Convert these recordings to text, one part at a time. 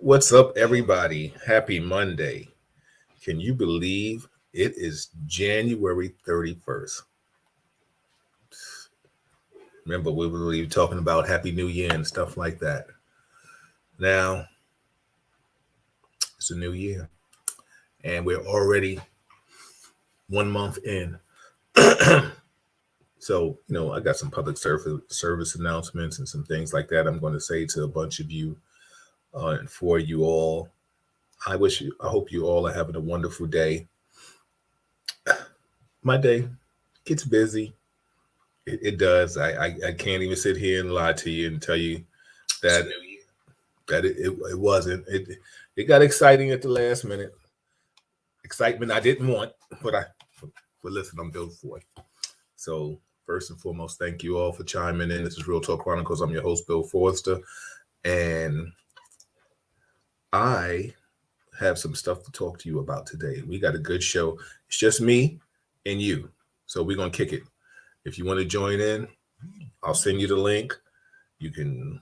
What's up, everybody? Happy Monday. Can you believe it is January 31st? Remember, we were talking about Happy New Year and stuff like that. Now, it's a new year, and we're already 1 month in. So, I got some public service announcements and some things like that I'm going to say to a bunch of you and for you all. I hope you all are having a wonderful day. My day gets busy. It does. I can't even sit here and lie to you and tell you that it wasn't. It got exciting at the last minute. Excitement I didn't want, but listen, I'm built for it. So first and foremost, thank you all for chiming in. This is Real Talk Chronicles. I'm your host, Bill Forrester, and I have some stuff to talk to you about today. We got a good show. It's just me and you, so we're gonna kick it. If you want to join in, I'll send you the link. You can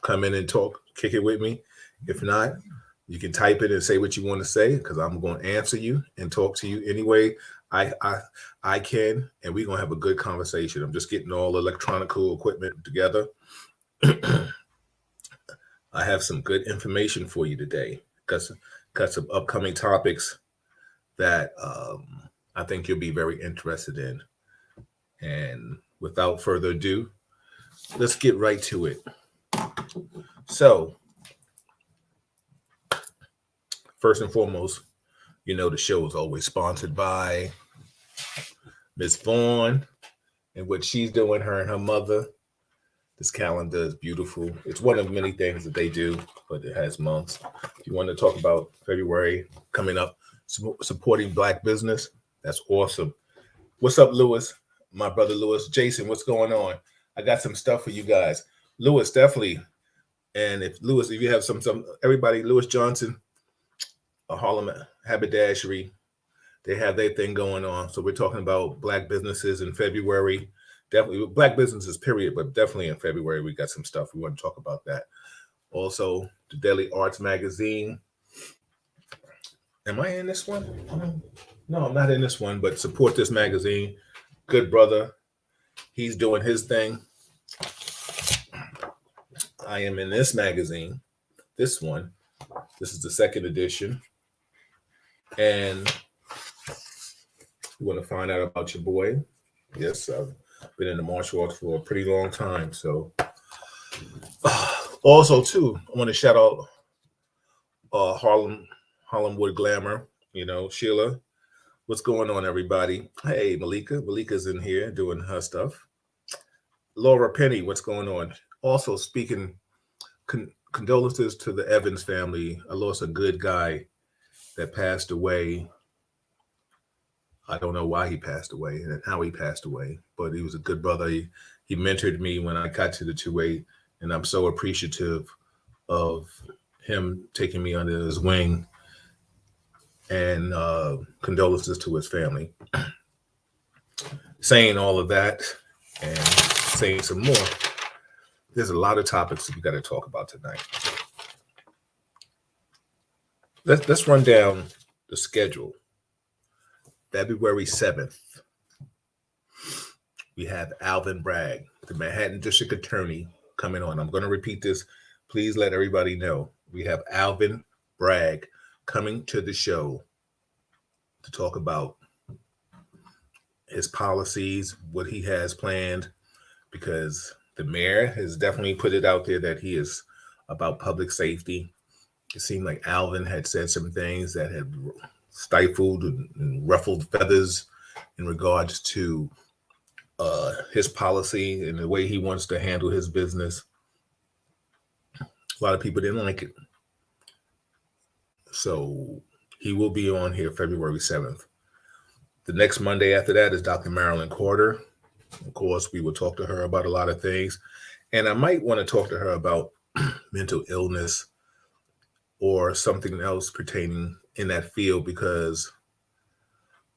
come in and talk, kick it with me. If not, you can type it and say what you want to say because I'm going to answer you and talk to you anyway. I can, and we're going to have a good conversation. I'm just getting all electronical equipment together. I have some good information for you today. Got some upcoming topics that I think you'll be very interested in. And without further ado, let's get right to it. So, first and foremost, the show is always sponsored by Miss Vaughn and what she's doing, her and her mother. This calendar is beautiful. It's one of many things that they do, but it has months. If you want to talk about February coming up, supporting Black business, that's awesome. What's up, Lewis? My brother Lewis. Jason, what's going on? I got some stuff for you guys. Lewis, definitely. And if you have some everybody, Lewis Johnson, Harlem Haberdashery, they have their thing going on. So we're talking about Black businesses in February. Definitely Black businesses, period, but definitely in February we got some stuff. We want to talk about that. Also, the Daily Arts Magazine. Am I in this one? No, I'm not in this one, but support this magazine. Good brother. He's doing his thing. I am in this magazine. This one. This is the second edition. And you want to find out about your boy? Yes, I've been in the martial arts for a pretty long time. So, also too, I want to shout out Harlem Wood Glamour. Sheila. What's going on, everybody? Hey, Malika. Malika's in here doing her stuff. Laura Penny, what's going on? Also speaking, condolences to the Evans family. I lost a good guy that passed away. I don't know why he passed away and how he passed away, but he was a good brother. He mentored me when I got to the 2-8, and I'm so appreciative of him taking me under his wing. And condolences to his family. Saying all of that and saying some more, there's a lot of topics that we got to talk about tonight. Let's run down the schedule. February 7th, we have Alvin Bragg, the Manhattan District Attorney, coming on. I'm going to repeat this. Please let everybody know. We have Alvin Bragg coming to the show to talk about his policies, what he has planned, because the mayor has definitely put it out there that he is about public safety. It seemed like Alvin had said some things that had stifled and ruffled feathers in regards to his policy and the way he wants to handle his business. A lot of people didn't like it. So he will be on here February 7th. The next Monday after that is Dr. Marilyn Carter. Of course, we will talk to her about a lot of things. And I might want to talk to her about mental illness or something else pertaining in that field, because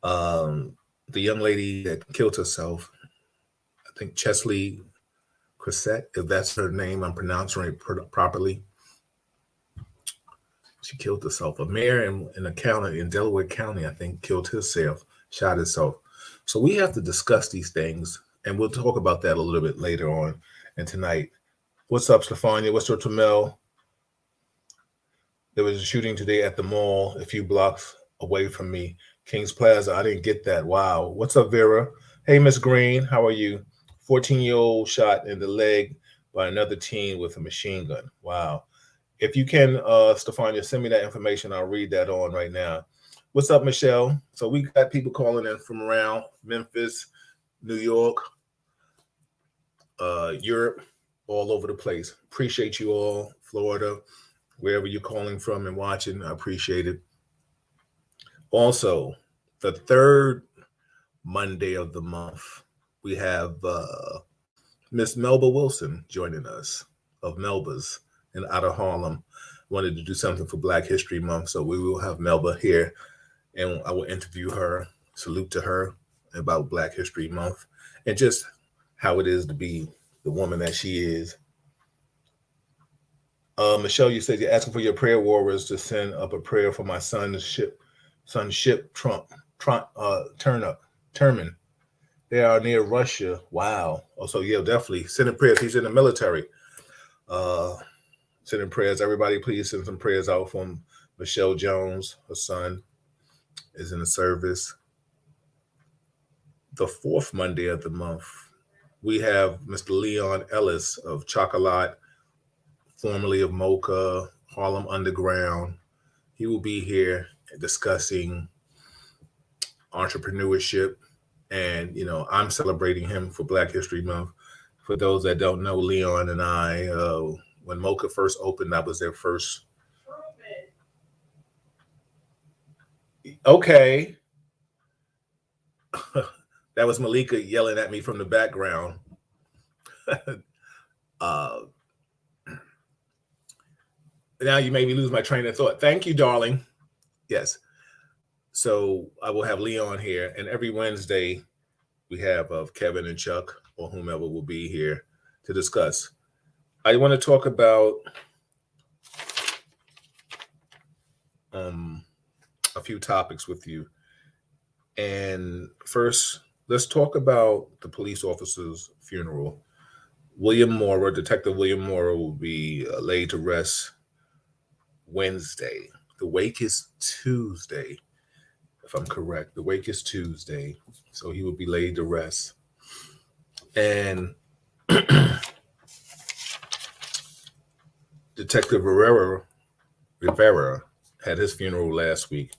the young lady that killed herself, I think Chesley Cressette, if that's her name, I'm pronouncing it properly. She killed herself. A mayor in a county in Delaware County, I think, killed herself, shot herself. So we have to discuss these things, and we'll talk about that a little bit later on and tonight. What's up, Stefania? What's up, Tamel? There was a shooting today at the mall a few blocks away from me. Kings Plaza. I didn't get that. Wow. What's up, Vera? Hey, Miss Green. How are you? 14-year-old shot in the leg by another teen with a machine gun. Wow. If you can, Stefania, send me that information. I'll read that on right now. What's up, Michelle? So we got people calling in from around Memphis, New York, Europe, all over the place. Appreciate you all. Florida, wherever you're calling from and watching, I appreciate it. Also, the third Monday of the month, we have Miss Melba Wilson joining us of Melba's and out of Harlem. Wanted to do something for Black History Month, so we will have Melba here, and I will interview her, salute to her about Black History Month, and just how it is to be the woman that she is. Michelle, you said you're asking for your prayer warriors to send up a prayer for my son's ship Terman. They are near Russia. Wow. Oh, so yeah, definitely sending prayers. He's in the military. Sending prayers. Everybody, please send some prayers out from Michelle Jones. Her son is in the service. The fourth Monday of the month, we have Mr. Leon Ellis of Chocolat, formerly of Mocha, Harlem Underground. He will be here discussing entrepreneurship. And, you know, I'm celebrating him for Black History Month. For those that don't know, Leon and I, when Mocha first opened, that was their first. Okay. That was Malika yelling at me from the background. Now you made me lose my train of thought. Thank you, darling. Yes. So I will have Leon here, and every Wednesday we have Kevin and Chuck or whomever will be here to discuss. I want to talk about a few topics with you. And first, let's talk about the police officer's funeral. Detective William Mora will be laid to rest Wednesday. The wake is Tuesday, if I'm correct. The wake is Tuesday, so he will be laid to rest. And Detective Rivera had his funeral last week,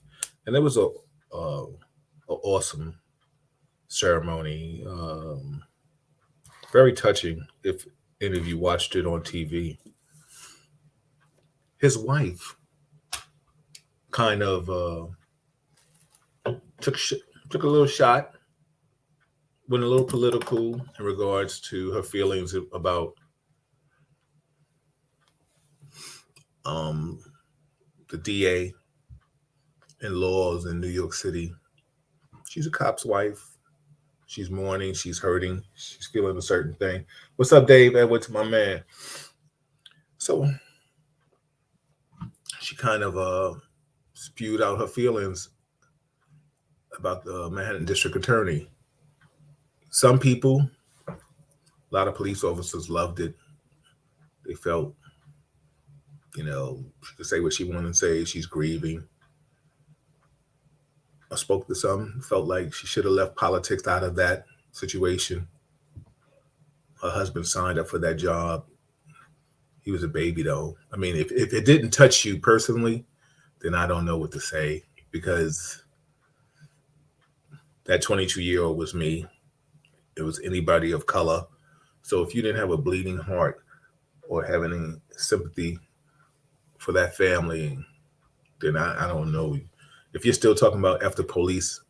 and it was a awesome ceremony. Very touching. If any of you watched it on TV, his wife kind of took a little shot, went a little political in regards to her feelings about the DA and laws in New York City. She's a cop's wife. She's mourning. She's hurting. She's feeling a certain thing. What's up, Dave Edwards, my man? So she kind of spewed out her feelings about the Manhattan District Attorney. Some people, a lot of police officers loved it. They felt, you know, she could say what she wanted to say. She's grieving. I spoke to some, felt like she should have left politics out of that situation. Her husband signed up for that job. He was a baby, though. I mean, if it didn't touch you personally, then I don't know what to say, because that 22-year-old was me. It was anybody of color. So if you didn't have a bleeding heart or have any sympathy for that family, then I don't know. If you're still talking about after police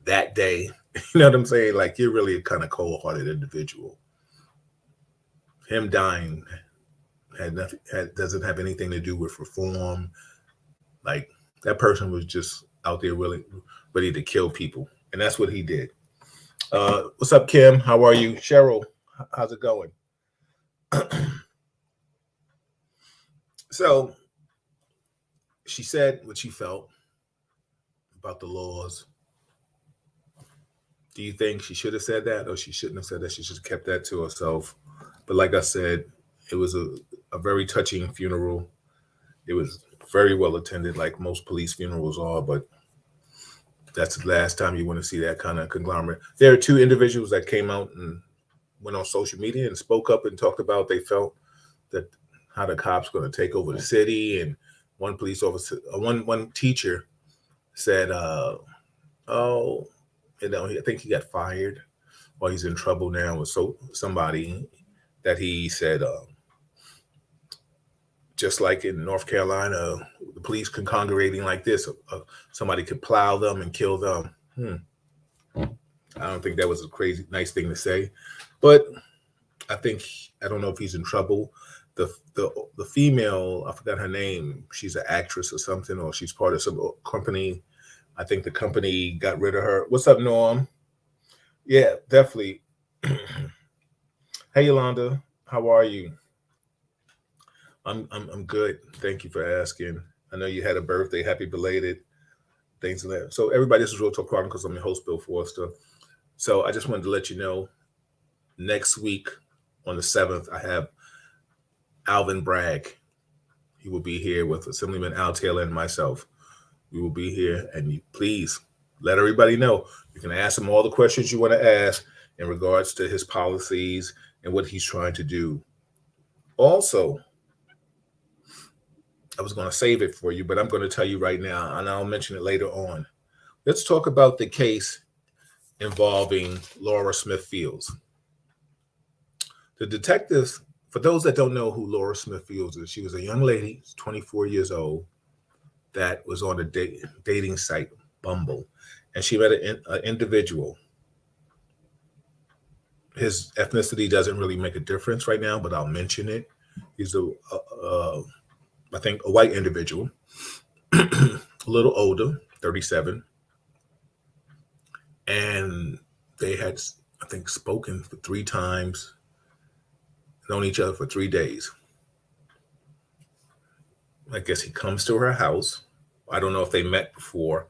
that day, you know what I'm saying? Like, you're really a kind of cold-hearted individual. Him dying doesn't have anything to do with reform. Like, that person was just out there really ready to kill people. And that's what he did. What's up, Kim? How are you? Cheryl, how's it going? So she said what she felt about the laws. Do you think she should have said that, or she shouldn't have said that? She should have kept that to herself. But like I said, it was a very touching funeral. It was very well attended, like most police funerals are, but that's the last time you want to see that kind of conglomerate. There are two individuals that came out and went on social media and spoke up and talked about they felt that how the cops going to take over the city. And one police officer, one teacher said, "Oh, I think he got fired, or he's in trouble now with somebody that he said." Just like in North Carolina, the police congregating like this, somebody could plow them and kill them. I don't think that was a crazy nice thing to say, but I don't know if he's in trouble. The female, I forgot her name. She's an actress or something, or she's part of some company. I think the company got rid of her. What's up, Norm? Yeah, definitely. Hey, Yolanda, how are you? I'm good. Thank you for asking. I know you had a birthday. Happy belated. Things like that. So everybody, this is Real Talk Chronicles. I'm your host, Bill Forster. So I just wanted to let you know, next week on the 7th, I have Alvin Bragg. He will be here with Assemblyman Al Taylor and myself. We will be here, and please let everybody know. You can ask him all the questions you want to ask in regards to his policies and what he's trying to do. Also, I was going to save it for you, but I'm going to tell you right now, and I'll mention it later on. Let's talk about the case involving Laura Smith Fields. The detectives, for those that don't know who Laura Smith Fields is, she was a young lady, 24 years old, that was on a dating site, Bumble, and she met an individual. His ethnicity doesn't really make a difference right now, but I'll mention it. He's I think, a white individual, a little older, 37. And they had, I think, spoken for 3 times, known each other for 3 days. I guess he comes to her house. I don't know if they met before.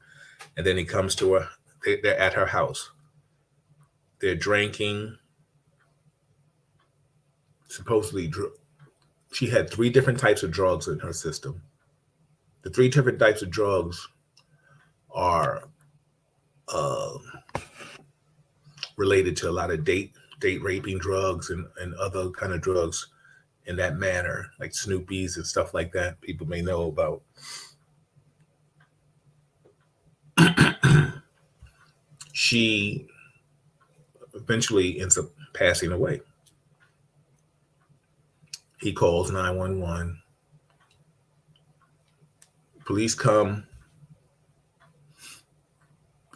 And then he comes to her. They're at her house. They're drinking. Supposedly, she had 3 different types of drugs in her system. The 3 different types of drugs are related to a lot of date raping drugs and other kind of drugs in that manner, like Snoopies and stuff like that. People may know about. She eventually ends up passing away. He calls 911. Police come.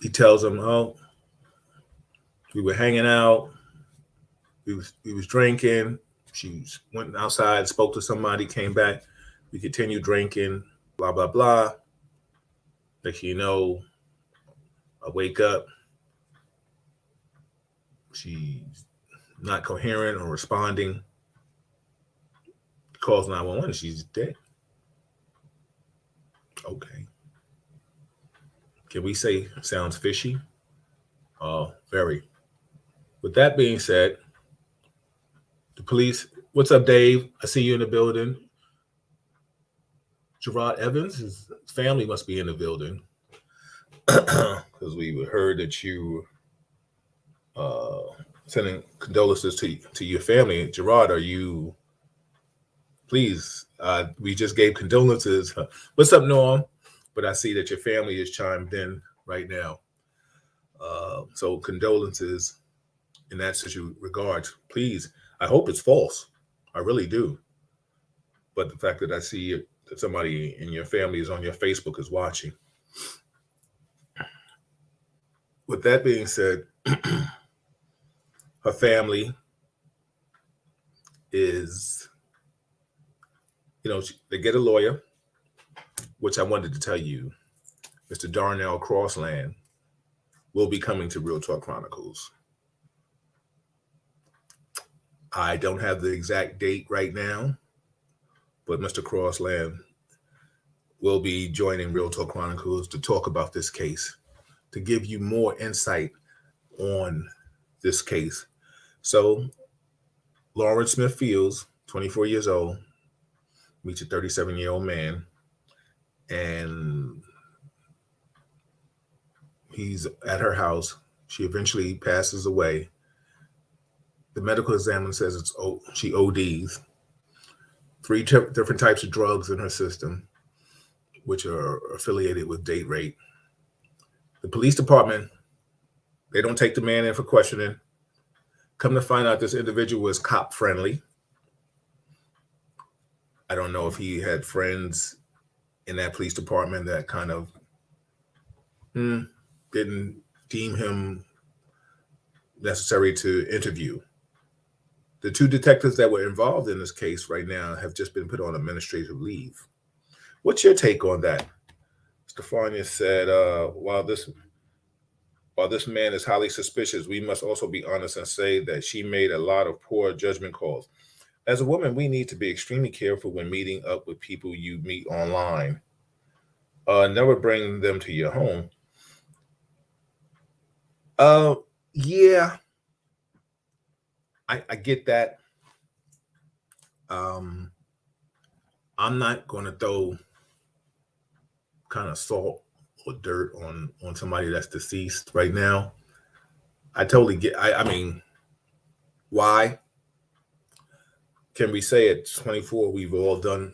He tells them, "Oh, we were hanging out. We was drinking. She went outside, spoke to somebody, came back. We continued drinking, blah, blah, blah. Next thing you know, I wake up. She's not coherent or responding. Calls 911. She's dead." Okay. Can we say sounds fishy? Very. With that being said, the police, what's up, Dave? I see you in the building. Gerard Evans, his family must be in the building because we heard that you sending condolences to your family. Gerard, are you, please, we just gave condolences. What's up, Norm? But I see that your family is chimed in right now. So condolences in that regard. Please, I hope it's false. I really do. But the fact that I see that somebody in your family is on your Facebook is watching. With that being said, her family is, they get a lawyer, which I wanted to tell you, Mr. Darnell Crossland will be coming to Real Talk Chronicles. I don't have the exact date right now, but Mr. Crossland will be joining Real Talk Chronicles to talk about this case, to give you more insight on this case. So, Lawrence Smith Fields, 24 years old, meets a 37-year-old man, and he's at her house. She eventually passes away. The medical examiner says she ODs. Three different types of drugs in her system, which are affiliated with date rape. The police department, they don't take the man in for questioning. Come to find out, this individual is cop friendly. I don't know if he had friends in that police department that kind of didn't deem him necessary to interview. The two detectives that were involved in this case right now have just been put on administrative leave. What's your take on that? Stefania said, while this man is highly suspicious, we must also be honest and say that she made a lot of poor judgment calls. As a woman, we need to be extremely careful when meeting up with people you meet online. Never bring them to your home. Yeah, I get that. I'm not going to throw kind of salt or dirt on somebody that's deceased right now. I totally get. I mean, why? Can we say at 24 we've all done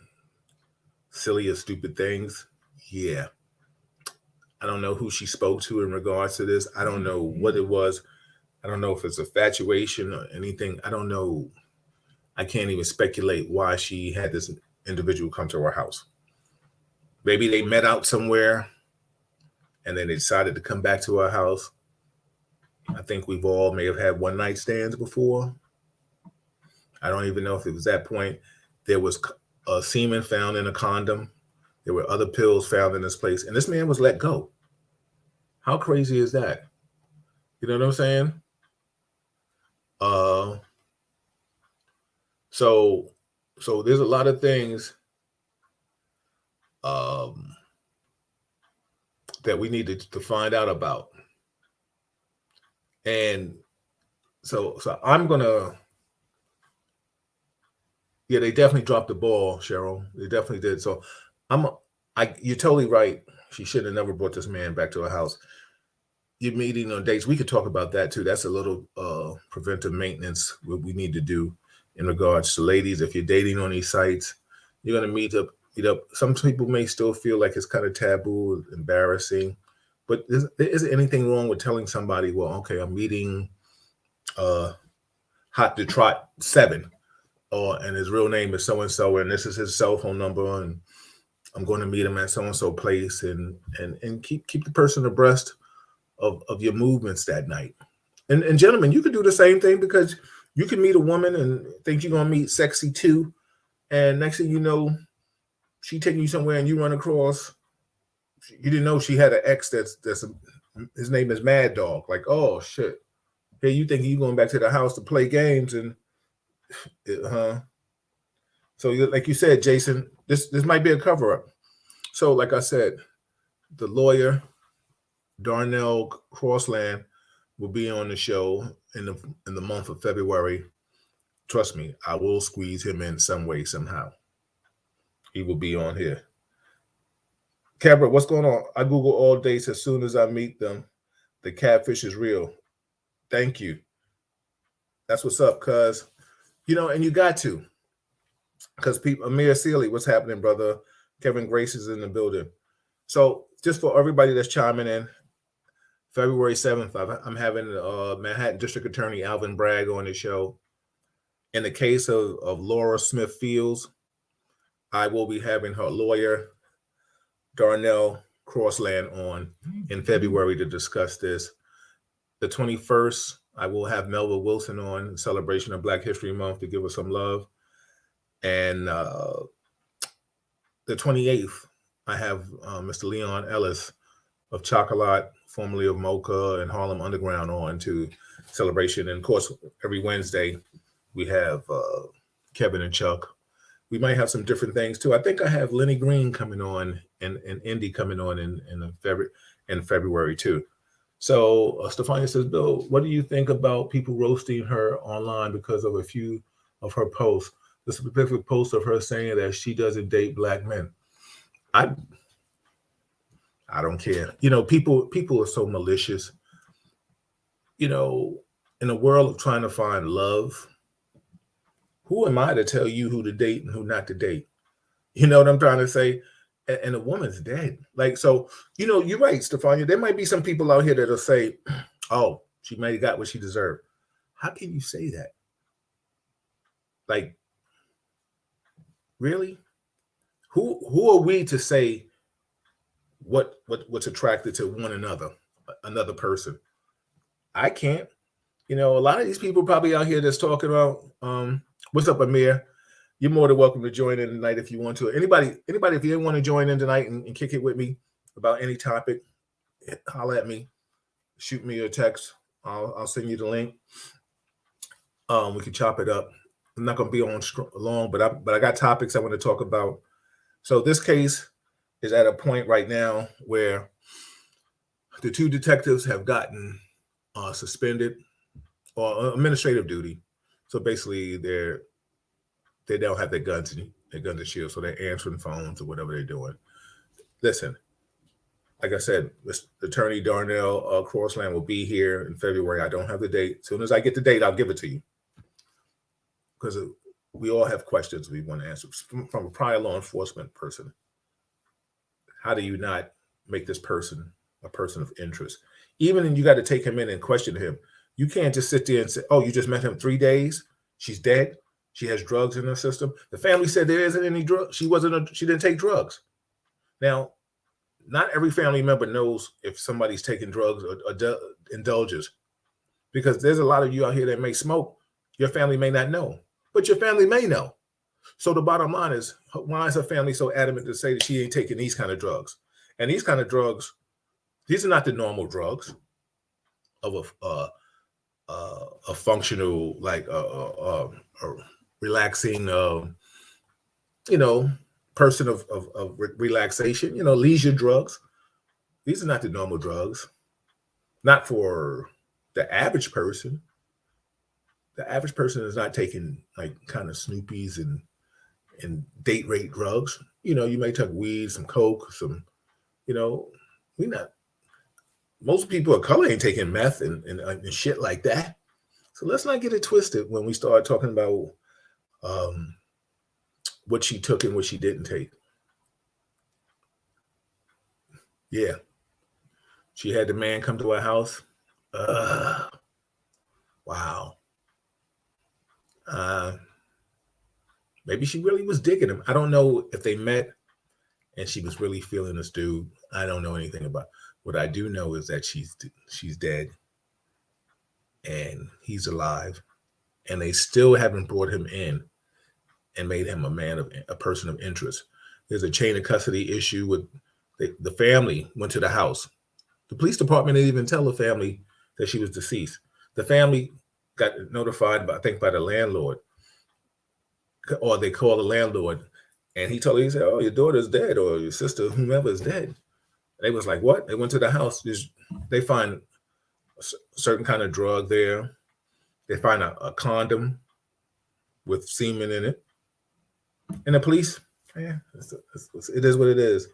silly or stupid things? Yeah. I don't know who she spoke to in regards to this. I don't know what it was. I don't know if it's infatuation or anything. I don't know. I can't even speculate why she had this individual come to her house. Maybe they met out somewhere and then they decided to come back to our house. I think we've all may have had one night stands before. I don't even know if it was that point. There was semen found in a condom. There were other pills found in this place. And this man was let go. How crazy is that? You know what I'm saying? So there's a lot of things that we need to find out about. And so I'm gonna, yeah, they definitely dropped the ball, Cheryl. They definitely did. So you're totally right. She should have never brought this man back to her house. You're meeting on dates. We could talk about that too. That's a little preventive maintenance what we need to do in regards to ladies. If you're dating on these sites, you're gonna meet up. Some people may still feel like it's kind of taboo, embarrassing, but there isn't anything wrong with telling somebody, well, okay, I'm meeting Hot to Trot 7, and his real name is so-and-so, and this is his cell phone number, and I'm going to meet him at so-and-so place, and keep the person abreast of your movements that night. And gentlemen, you could do the same thing, because you can meet a woman and think you're going to meet sexy too, and next thing you know, she taking you somewhere and you run across, you didn't know she had an ex his name is Mad Dog. Like, oh shit. Hey, you think you going back to the house to play games and So like you said, Jason, this might be a cover-up. So like I said, the lawyer, Darnell Crossland, will be on the show in the month of February. Trust me, I will squeeze him in some way, somehow. He will be on here. Cabra, what's going on? I Google all dates as soon as I meet them. The catfish is real. Thank you. That's what's up, cuz, and you got to. Because people, Amir Sealy, what's happening, brother? Kevin Grace is in the building. So just for everybody that's chiming in, February 7th, I'm having Manhattan District Attorney Alvin Bragg on the show. In the case of Laura Smith Fields, I will be having her lawyer, Darnell Crossland, on in February to discuss this. The 21st, I will have Melva Wilson on in celebration of Black History Month to give us some love. And the 28th, I have Mr. Leon Ellis of Chocolat, formerly of Mocha and Harlem Underground, on to celebration. And of course, every Wednesday, we have Kevin and Chuck. we might have some different things too. I think I have Lenny Green coming on and Indy coming on in February too. So Stefania says, Bill, what do you think about people roasting her online because of a few of her posts? The specific post of her saying that she doesn't date black men. I don't care. People are so malicious. In a world of trying to find love, who am I to tell you who to date and who not to date? You know what I'm trying to say? And a woman's dead. Like, so, you're right, Stefania. There might be some people out here that'll say, oh, she may have got what she deserved. How can you say that? Like, really? Who are we to say what's attracted to one another person? I can't. A lot of these people probably out here that's talking about, what's up, Amir? You're more than welcome to join in tonight if you want to. Anybody, if you want to join in tonight and kick it with me about any topic, holler at me, shoot me a text. I'll send you the link. We can chop it up. I'm not going to be on long, but I got topics I want to talk about. So this case is at a point right now where the two detectives have gotten suspended or administrative duty. So basically, they don't have their guns and shields, so they're answering phones or whatever they're doing. Listen, like I said, Attorney Darnell Crossland will be here in February. I don't have the date. As soon as I get the date, I'll give it to you. Because we all have questions we want to answer. From a prior law enforcement person, how do you not make this person a person of interest? Even when you got to take him in and question him, you can't just sit there and say, oh, you just met him 3 days? She's dead? She has drugs in her system? The family said there isn't any drugs. She didn't take drugs. Now, not every family member knows if somebody's taking drugs or indulges, because there's a lot of you out here that may smoke. Your family may not know, but your family may know. So the bottom line is, why is her family so adamant to say that she ain't taking these kind of drugs? And these kind of drugs, these are not the normal drugs of a functional, like a relaxing, person of relaxation, leisure drugs. These are not the normal drugs, not for the average person. The average person is not taking like kind of Snoopies and date rate drugs. You may take weed, some coke, some, we not. Most people of color ain't taking meth and shit like that. So let's not get it twisted when we start talking about what she took and what she didn't take. Yeah. She had the man come to her house. Wow. Maybe she really was digging him. I don't know if they met and she was really feeling this dude. I don't know anything about it. What I do know is that she's dead and he's alive, and they still haven't brought him in and made him a person of interest. There's a chain of custody issue with the family went to the house. The police department didn't even tell the family that she was deceased. The family got notified, by the landlord, or they called the landlord, and he said, oh, your daughter's dead, or your sister, whomever is dead. They was like, what? They went to the house. They find a certain kind of drug there. They find a condom with semen in it. And the police, it is what it is.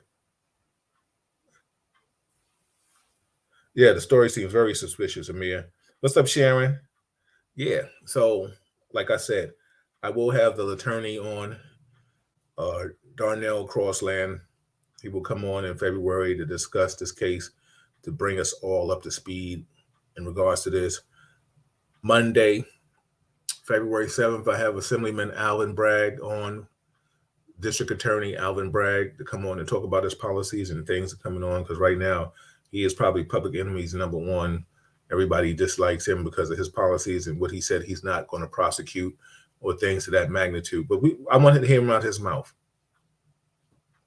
Yeah, the story seems very suspicious, Amir. What's up, Sharon? Yeah, so like I said, I will have the attorney on, Darnell Crossland. He will come on in February to discuss this case, to bring us all up to speed in regards to this. Monday, February 7th, I have Assemblyman Alvin Bragg on, District Attorney Alvin Bragg, to come on and talk about his policies and things that are coming on, because right now he is probably public enemies #1. Everybody dislikes him because of his policies and what he said he's not going to prosecute or things to that magnitude. But I wanted to hear him out his mouth.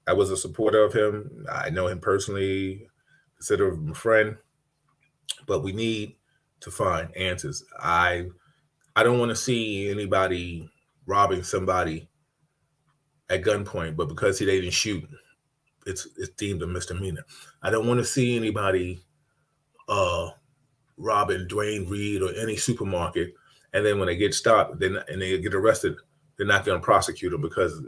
I was a supporter of him. I know him personally, consider him a friend, but we need to find answers. I don't want to see anybody robbing somebody at gunpoint, but because they didn't shoot, it's deemed a misdemeanor. I don't want to see anybody robbing Dwayne Reed or any supermarket, and then when they get stopped, and they get arrested, they're not going to prosecute them because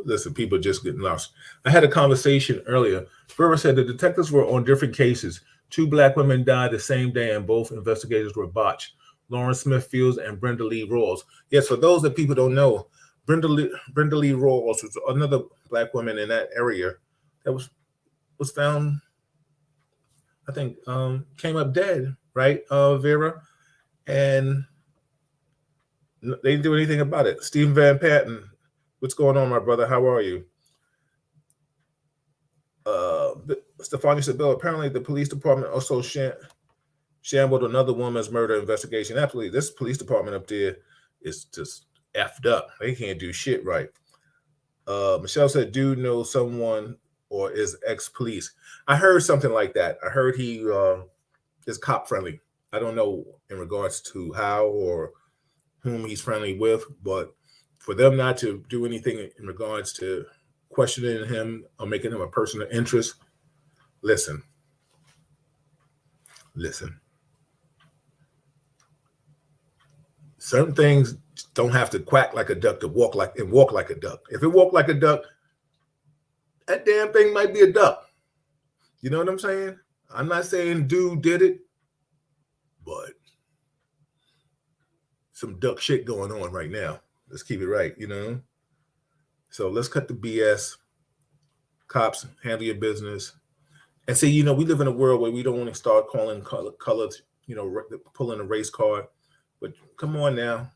listen, people just getting lost. I had a conversation earlier. Vera said the detectives were on different cases. 2 Black women died the same day, and both investigators were botched. Lauren Smith Fields and Brenda Lee Rawls. Yes, for those that people don't know, Brenda Lee Rawls was another Black woman in that area that was found, I think, came up dead, right, Vera? And they didn't do anything about it. Stephen Van Patten, what's going on, my brother? How are you? Stefania said, Bill, apparently the police department also shambled another woman's murder investigation. Absolutely. This police department up there is just effed up. They can't do shit right. Michelle said, dude knows someone or is ex-police. I heard something like that. I heard he is cop friendly. I don't know in regards to how or whom he's friendly with, but for them not to do anything in regards to questioning him or making him a person of interest, listen. Certain things don't have to quack like a duck to walk like a duck. If it walked like a duck, that damn thing might be a duck. You know what I'm saying? I'm not saying dude did it, but some duck shit going on right now. Let's keep it right, you know? So let's cut the BS. Cops, handle your business. And see, you know, we live in a world where we don't want to start calling colors, you know, pulling a race card. But come on now.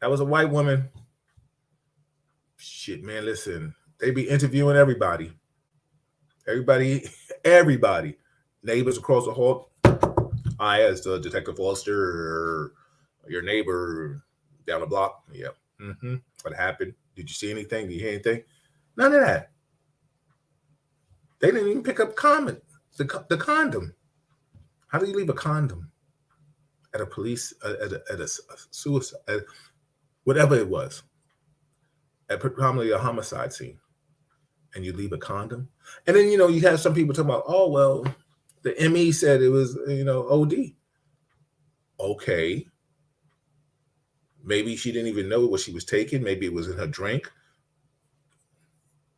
That was a white woman. Shit, man, listen. They be interviewing everybody. Everybody. Neighbors across the hall. I, as Detective Foster, or your neighbor down the block. Yeah. Mm-hmm. What happened? Did you see anything? Did you hear anything? None of that. They didn't even pick up the condom. How do you leave a condom at a police, at a suicide, whatever it was, at probably a homicide scene, and you leave a condom? And then, you know, you have some people talking about, oh, well, the ME said it was, you know, OD. Okay. Maybe she didn't even know what she was taking. Maybe it was in her drink.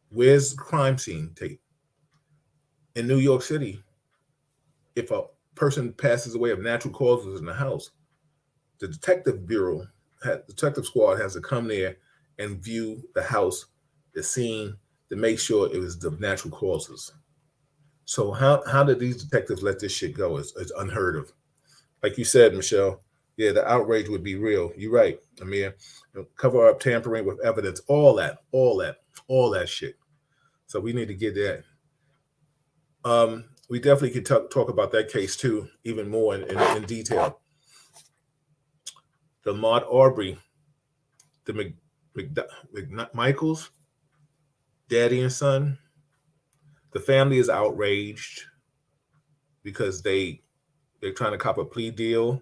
Where's the crime scene tape? In New York City, if a person passes away of natural causes in the house, the detective squad has to come there and view the house, the scene, to make sure it was the natural causes. So how did these detectives let this shit go? It's unheard of. Like you said, Michelle, yeah, the outrage would be real. You're right, Amir. Cover up tampering with evidence, all that shit. So we need to get that. We definitely could talk about that case too, even more in detail. The Maud Arbery, the Michaels, daddy and son. The family is outraged because they're trying to cop a plea deal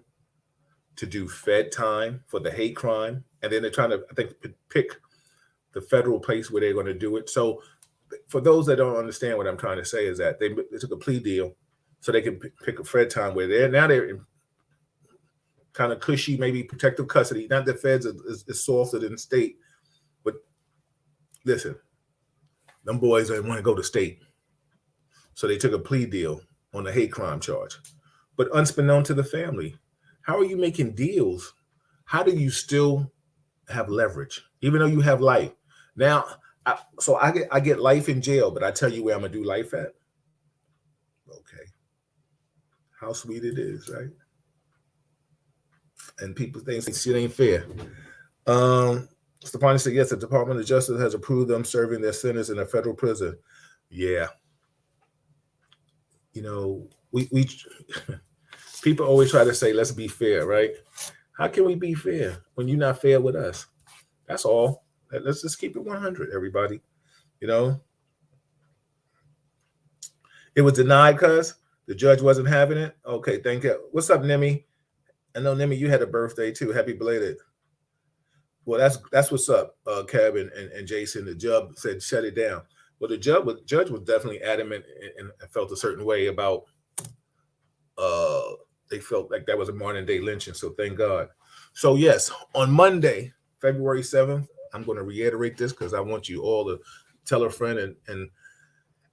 to do Fed time for the hate crime, and then they're trying to, I think, pick the federal place where they're going to do it. So for those that don't understand what I'm trying to say is that they took a plea deal so they can pick a Fed time where they're in kind of cushy, maybe protective custody. Not that Feds is softer than state, but listen, them boys didn't want to go to state. So they took a plea deal on the hate crime charge. But unbeknown to the family, how are you making deals? How do you still have leverage, even though you have life? Now, I get life in jail, but I tell you where I'm gonna do life at. Okay, how sweet it is, right? And people think shit ain't fair. Stefani said, yes, the Department of Justice has approved them serving their sentence in a federal prison. Yeah. You know, we people always try to say, let's be fair, right? How can we be fair when you're not fair with us? That's all. Let's just keep it 100, everybody. You know, it was denied because the judge wasn't having it. Okay, thank you. What's up, Nemi? I know, Nemi, you had a birthday too. Happy belated. Well, that's what's up, Kev and Jason. The judge said shut it down. Well, judge was definitely adamant and felt a certain way about. Uh, they felt like that was a modern day lynching. So thank God. So yes, on Monday, February 7th, I'm going to reiterate this because I want you all to tell a friend and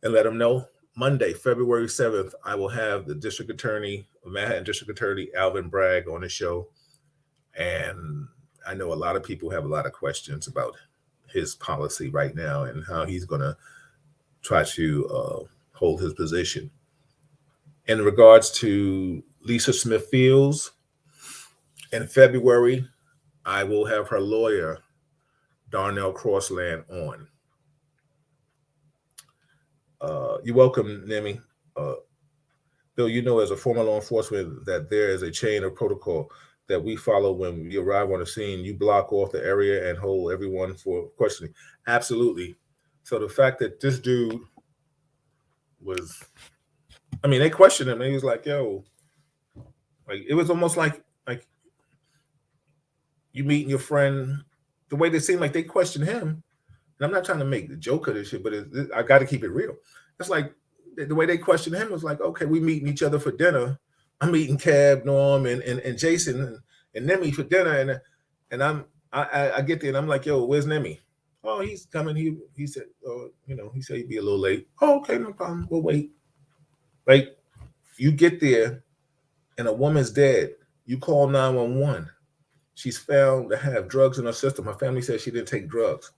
let them know. Monday, February 7th, I will have the District Attorney, Manhattan District Attorney Alvin Bragg on the show. And I know a lot of people have a lot of questions about his policy right now and how he's going to try to hold his position. In regards to Lisa Smith Fields, in February, I will have her lawyer, Darnell Crossland, on. You're welcome, Nemi. Bill, you know, as a former law enforcement, that there is a chain of protocol that we follow when we arrive on the scene. You block off the area and hold everyone for questioning. Absolutely. So the fact that this dude was, I mean, they questioned him and he was like, yo, like, it was almost like you meeting your friend, the way they seemed like they questioned him. And I'm not trying to make the joke of this shit, but I got to keep it real. It's like the way they questioned him was like, okay, we meeting each other for dinner. I'm meeting Cab, Norm, and Jason and Nemi for dinner, and I get there and I'm like, yo, where's Nemi? Oh, he's coming. He said, he said he'd be a little late. Oh, okay, no problem. We'll wait. Like, you get there and a woman's dead. You call 911. She's found to have drugs in her system. Her family says she didn't take drugs.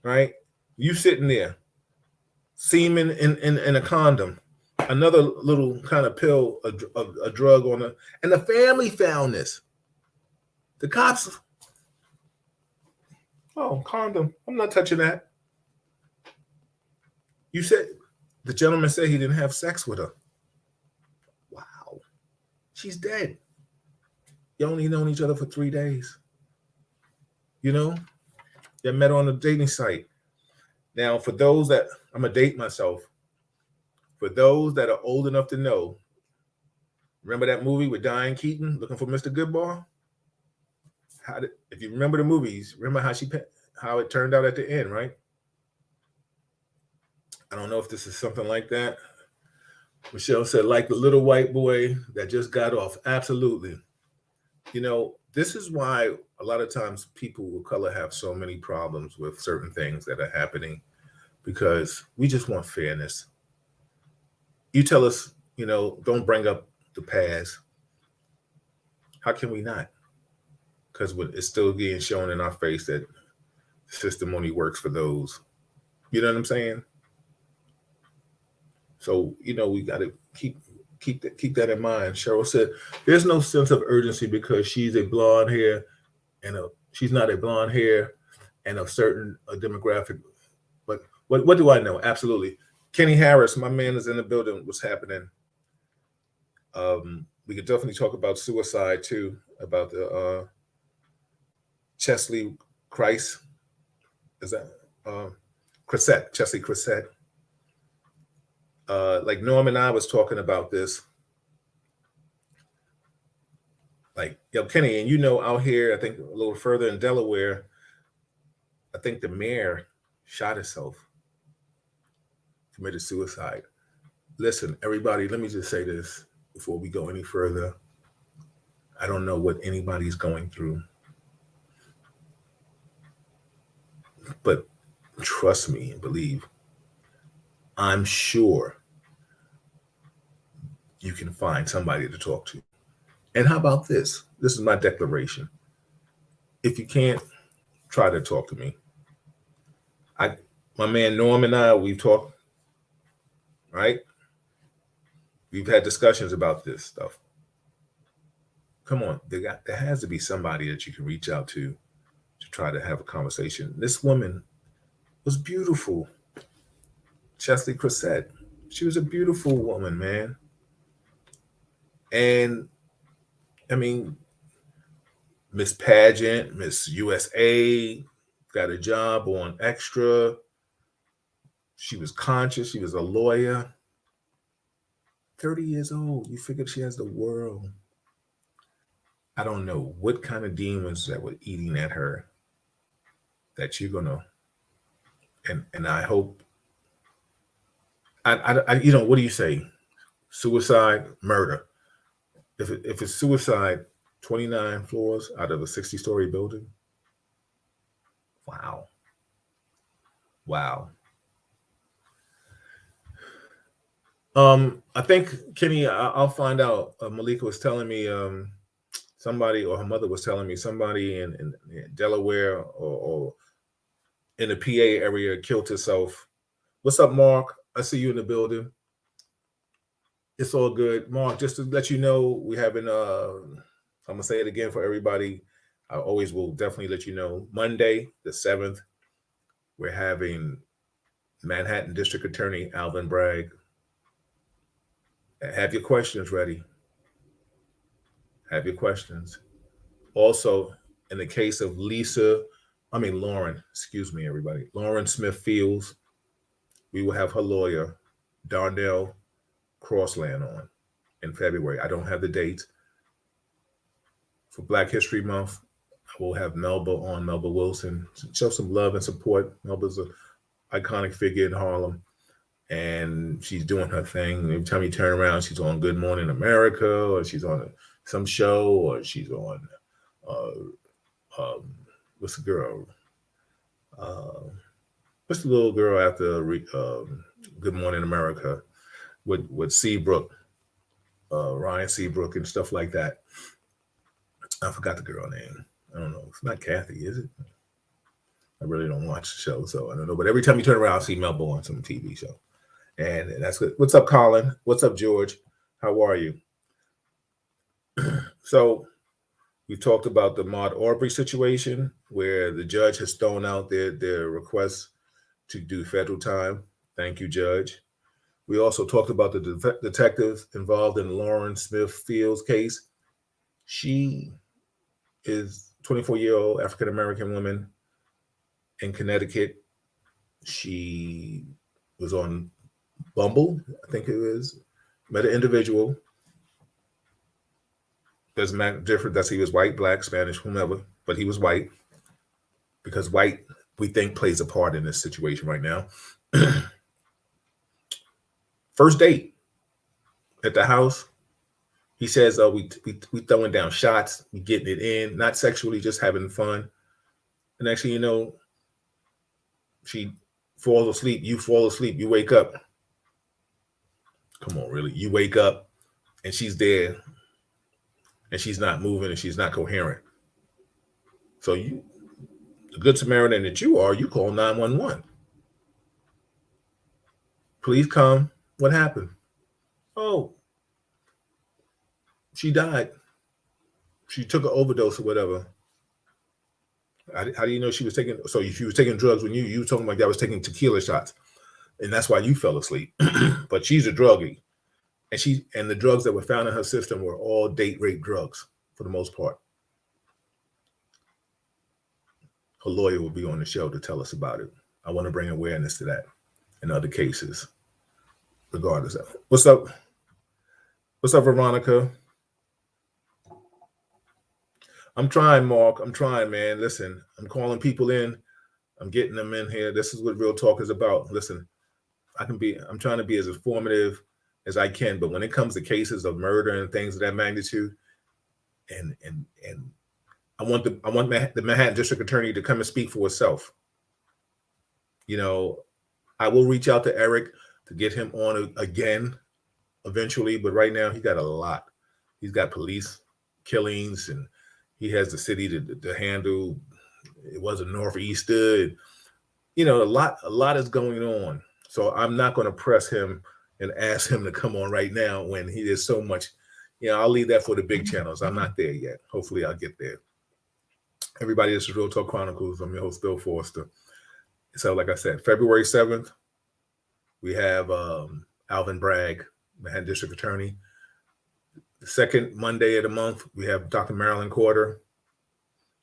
Right? You sitting there, semen in a condom, another little kind of pill, a drug on her, and the family found this. The cops, oh, condom. I'm not touching that. You said, the gentleman said he didn't have sex with her. Wow. She's dead. You only known each other for 3 days. You know? You met on a dating site. Now, for those that, I'm going to date myself. For those that are old enough to know, remember that movie with Diane Keaton, Looking for Mr. Goodbar? If you remember the movies, remember how it turned out at the end, right? I don't know if this is something like that. Michelle said, like the little white boy that just got off. Absolutely. You know, this is why a lot of times people of color have so many problems with certain things that are happening, because we just want fairness. You tell us, don't bring up the past. How can we not? Because it's still being shown in our face that the system only works for those. You know what I'm saying? So, we got to keep that in mind. Cheryl said, there's no sense of urgency because she's a blonde hair she's not a blonde hair and of certain demographic. But what do I know? Absolutely. Kenny Harris, my man, is in the building. What's happening? We could definitely talk about suicide too, about the Chesley Christ. Is that Crissette? Chesley Crissette. Like Norm and I was talking about this. Like, yo, Kenny, and out here, I think a little further in Delaware, I think the mayor shot himself, committed suicide. Listen, everybody, let me just say this before we go any further. I don't know what anybody's going through, but trust me and believe, I'm sure you can find somebody to talk to. And how about this? This is my declaration. If you can't, try to talk to me. My man Norm and I, we've talked, right? We've had discussions about this stuff. Come on, there has to be somebody that you can reach out to try to have a conversation. This woman was beautiful. Chesley Crissette. She was a beautiful woman, man. And I mean, Miss Pageant, Miss USA, got a job on Extra. She was conscious. She was a lawyer. 30 years old. You figured she has the world. I don't know what kind of demons that were eating at her that you're gonna, and I hope, what do you say? Suicide, murder. If it's suicide, 29 floors out of a 60-story building. Wow. Wow. I think Kenny, I'll find out. Malika was telling me somebody, or her mother was telling me somebody in Delaware or in the PA area killed herself. What's up, Mark? I see you in the building. It's all good, Mark. Just to let you know, we having I'm gonna say it again for everybody. I always will definitely let you know. Monday, the 7th, we're having Manhattan District Attorney Alvin Bragg. Have your questions ready. Have your questions. Also, in the case of Lauren, excuse me, everybody, Lauren Smith Fields, we will have her lawyer, Darnell Crossland, on in February. I don't have the date. For Black History Month, I will have Melba on, Melba Wilson. Show some love and support. Melba's an iconic figure in Harlem, and she's doing her thing. Every time you turn around, she's on Good Morning America, or she's on some show, or she's on what's the girl? What's the little girl after Good Morning America with Seabrook, Ryan Seabrook, and stuff like that? I forgot the girl name. I don't know. It's not Kathy, is it? I really don't watch the show, so I don't know. But every time you turn around, I see Melba on some TV show. And that's good. What's up, Colin? What's up, George? How are you? So we talked about the Maud Arbery situation, where the judge has thrown out their request to do federal time. Thank you, Judge. We also talked about the detective involved in Lauren Smith Fields case. She is 24-year-old African-American woman in Connecticut. She was on Bumble, I think it is. Met an individual. Doesn't matter different that he was white, black, Spanish, whomever, but he was white, because white, we think, plays a part in this situation right now. First date at the house. He says, we throwing down shots, we getting it in, not sexually, just having fun. And actually, you know, she falls asleep, you fall asleep, you wake up. Come on, really? You wake up and she's there and she's not moving and she's not coherent. So you, the good Samaritan that you are, you call 911. Please come. What happened? Oh, she died. She took an overdose or whatever. How do you know she was taking? So if she was taking drugs when you were talking like that, was taking tequila shots, and that's why you fell asleep. But she's a druggie, and the drugs that were found in her system were all date rape drugs for the most part. Her lawyer will be on the show to tell us about it. I want to bring awareness to that in other cases, regardless of what's up. What's up, Veronica? I'm trying, Mark. I'm trying, man. Listen, I'm calling people in. I'm getting them in here. This is what Real Talk is about. Listen, I'm trying to be as informative as I can, but when it comes to cases of murder and things of that magnitude, and I want the Manhattan District Attorney to come and speak for herself. You know, I will reach out to Eric to get him on again eventually, but right now he got a lot. He's got police killings, and he has the city to handle. It was a northeaster. You know, a lot is going on. So I'm not going to press him and ask him to come on right now when there's so much. You know, I'll leave that for the big channels. I'm not there yet. Hopefully I'll get there. Everybody, this is Real Talk Chronicles. I'm your host, Bill Forster. So like I said, February 7th, we have Alvin Bragg, Manhattan District Attorney. The second Monday of the month, we have Dr. Marilyn Corder.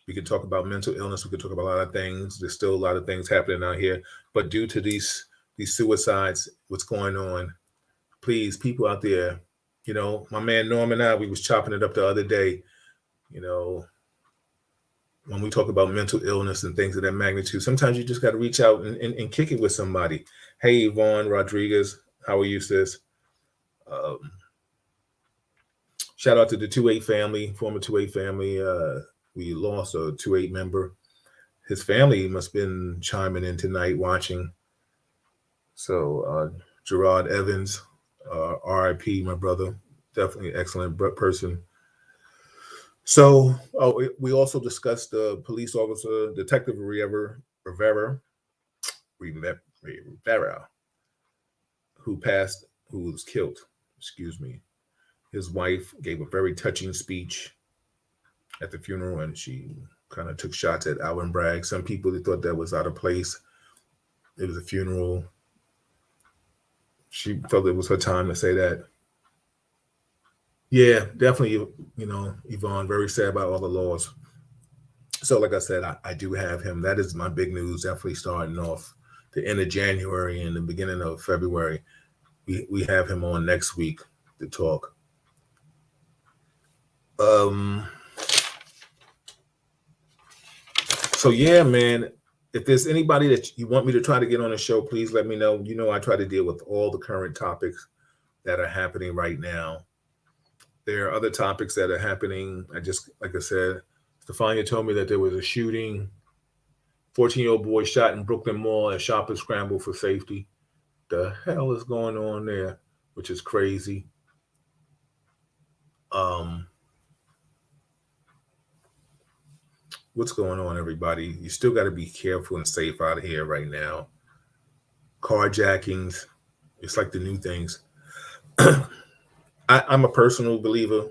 We could talk about mental illness. We could talk about a lot of things. There's still a lot of things happening out here. But due to these suicides, what's going on, please, people out there, you know, my man Norm and I, we was chopping it up the other day. You know, when we talk about mental illness and things of that magnitude, sometimes you just got to reach out and kick it with somebody. Hey, Yvonne Rodriguez, how are you, sis? Um, Shout out to the 2-8 family, former 2-8 family. We lost a 2-8 member. His family must have been chiming in tonight watching. So Gerard Evans, RIP, my brother, definitely excellent person. So we also discussed the police officer, Detective Rivera, who was killed. Excuse me. His wife gave a very touching speech at the funeral, and she kind of took shots at Alvin Bragg. Some people thought that was out of place. It was a funeral. She felt it was her time to say that. Yeah, definitely, Yvonne, very sad about all the loss. So, like I said, I do have him. That is my big news, definitely starting off the end of January and the beginning of February. We have him on next week to talk. So yeah, man, if there's anybody that you want me to try to get on the show, please let me know. You know, I try to deal with all the current topics that are happening right now. There are other topics that are happening. Like I said, Stefania told me that there was a shooting. 14-year-old boy shot in Brooklyn Mall as shoppers scramble for safety. The hell is going on there? Which is crazy. What's going on, everybody? You still got to be careful and safe out of here right now. Carjackings, it's like the new things. I'm a personal believer.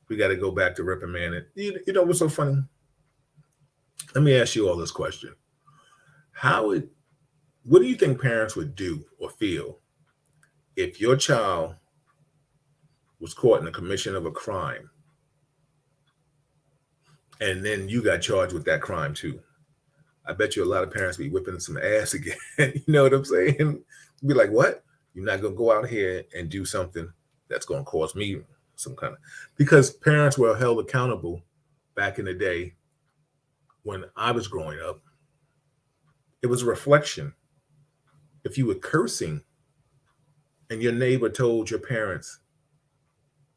We got to go back to reprimand it. You know what's so funny? Let me ask you all this question. What do you think parents would do or feel if your child was caught in the commission of a crime and then you got charged with that crime too? I bet you a lot of parents be whipping some ass again. You know what I'm saying? Be like, what? You're not going to go out here and do something that's going to cause me some kind of... Because parents were held accountable back in the day when I was growing up. It was a reflection. If you were cursing and your neighbor told your parents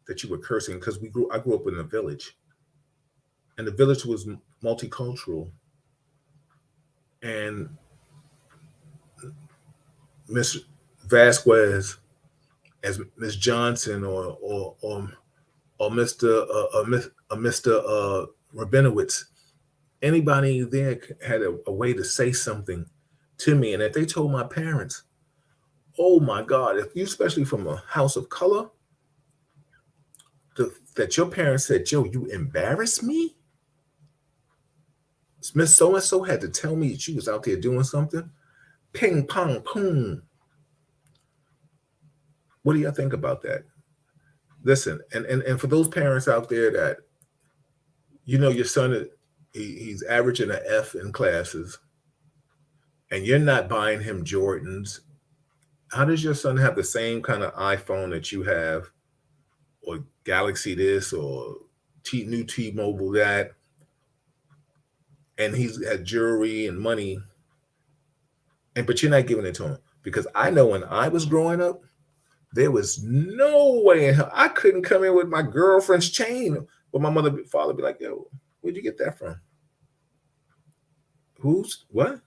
that you were cursing, because I grew up in a village, and the village was multicultural, and Miss Vasquez as Miss Johnson or Mr. Mr. Rabinowitz, anybody there had a way to say something to me, and if they told my parents, oh my God, if you, especially from a house of color, that your parents said, Joe, you embarrass me? Miss So-and-so had to tell me that she was out there doing something. Ping, pong, boom. What do y'all think about that? Listen, and for those parents out there that, you know, your son, he's averaging an F in classes, and you're not buying him Jordans, how does your son have the same kind of iPhone that you have, or Galaxy this, or new T-Mobile that, and he's had jewelry and money, but you're not giving it to him? Because I know when I was growing up, there was no way in hell I couldn't come in with my girlfriend's chain, but my mother and father be like, yo, where'd you get that from? Who's what?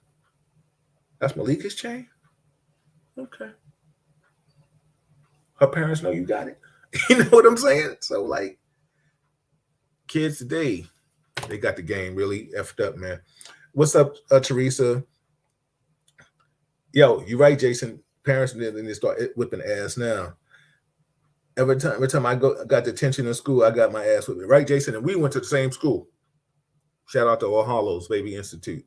That's Malika's chain? Okay. Her parents know you got it. You know what I'm saying? So, like, kids today, they got the game really effed up, man. What's up, Teresa? Yo, you're right, Jason. Parents need to start whipping ass now. Every time I got detention in school, I got my ass whipped. Right, Jason? And we went to the same school. Shout out to All Hallows, baby, Institute.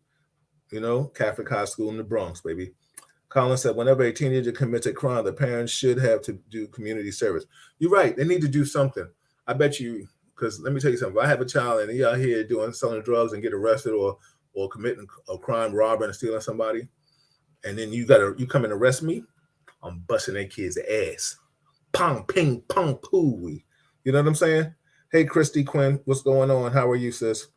You know, Catholic high school in the Bronx, baby. Colin said, whenever a teenager commits a crime, the parents should have to do community service. You're right. They need to do something. I bet you, because let me tell you something. If I have a child and he out here selling drugs and get arrested or committing a crime, robbing and stealing somebody, and then you come and arrest me, I'm busting that kid's ass. Pong, ping, pong, poo. You know what I'm saying? Hey, Christy Quinn, what's going on? How are you, sis?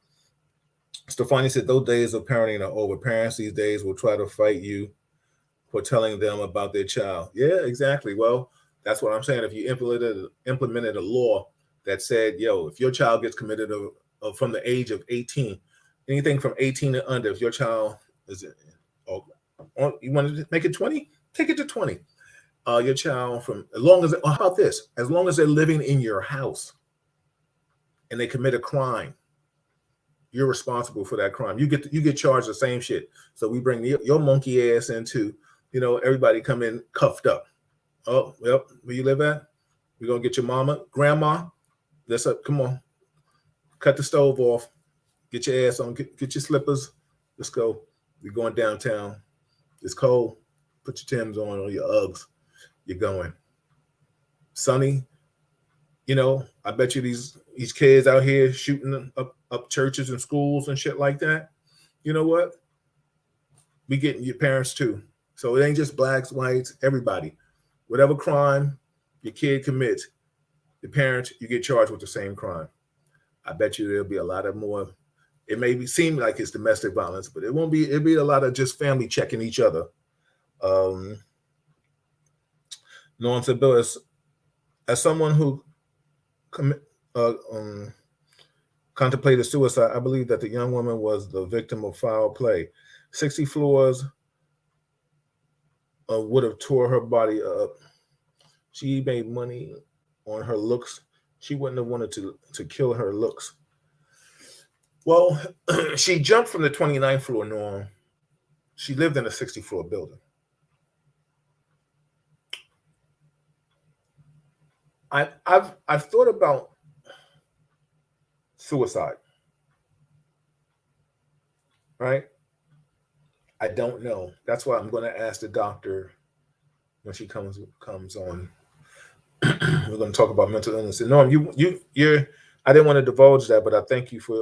Stefani said, those days of parenting are over. Parents these days will try to fight you for telling them about their child. Yeah, exactly. Well, that's what I'm saying. If you implemented a law that said, yo, if your child gets committed from the age of 18, anything from 18 and under, if your child is, you want to make it 20, take it to 20. Your child from, as long as, how about this? As long as they're living in your house and they commit a crime, you're responsible for that crime. You get charged the same shit. So we bring your monkey ass into, everybody come in cuffed up. Oh, yep, where you live at? We're gonna get your mama, grandma. Let's up. Come on, cut the stove off. Get your ass on. Get your slippers. Let's go. We're going downtown. It's cold. Put your Timbs on or your Uggs. You're going. Sunny. I bet you these kids out here shooting up churches and schools and shit like that. You know what? We getting your parents too. So it ain't just blacks, whites, everybody. Whatever crime your kid commits, the parent, you get charged with the same crime. I bet you there'll be a lot of more. It may seem like it's domestic violence, but it won't be. It'll be a lot of just family checking each other. Norm said, Bill, as someone who contemplated suicide, I believe that the young woman was the victim of foul play. 60 floors would have tore her body up. She made money on her looks. She wouldn't have wanted to kill her looks. Well, she jumped from the 29th floor, Norm. She lived in a 60-floor building. I've thought about suicide. Right? I don't know. That's why I'm going to ask the doctor when she comes on. We're going to talk about mental illness. And Norm, you're. I didn't want to divulge that, but I thank you for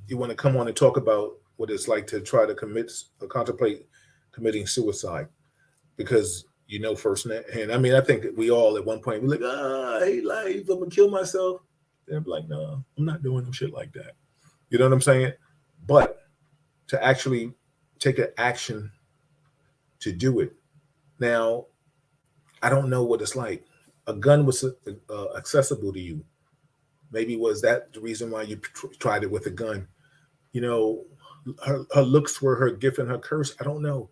you want to come on and talk about what it's like to try to contemplate committing suicide, because firsthand. I mean, I think we all at one point we're like, I hate life, I'm gonna kill myself. They're like, no, I'm not doing no shit like that. You know what I'm saying? But to actually take an action to do it. Now, I don't know what it's like. A gun was accessible to you. Maybe was that the reason why you tried it with a gun? Her looks were her gift and her curse. I don't know.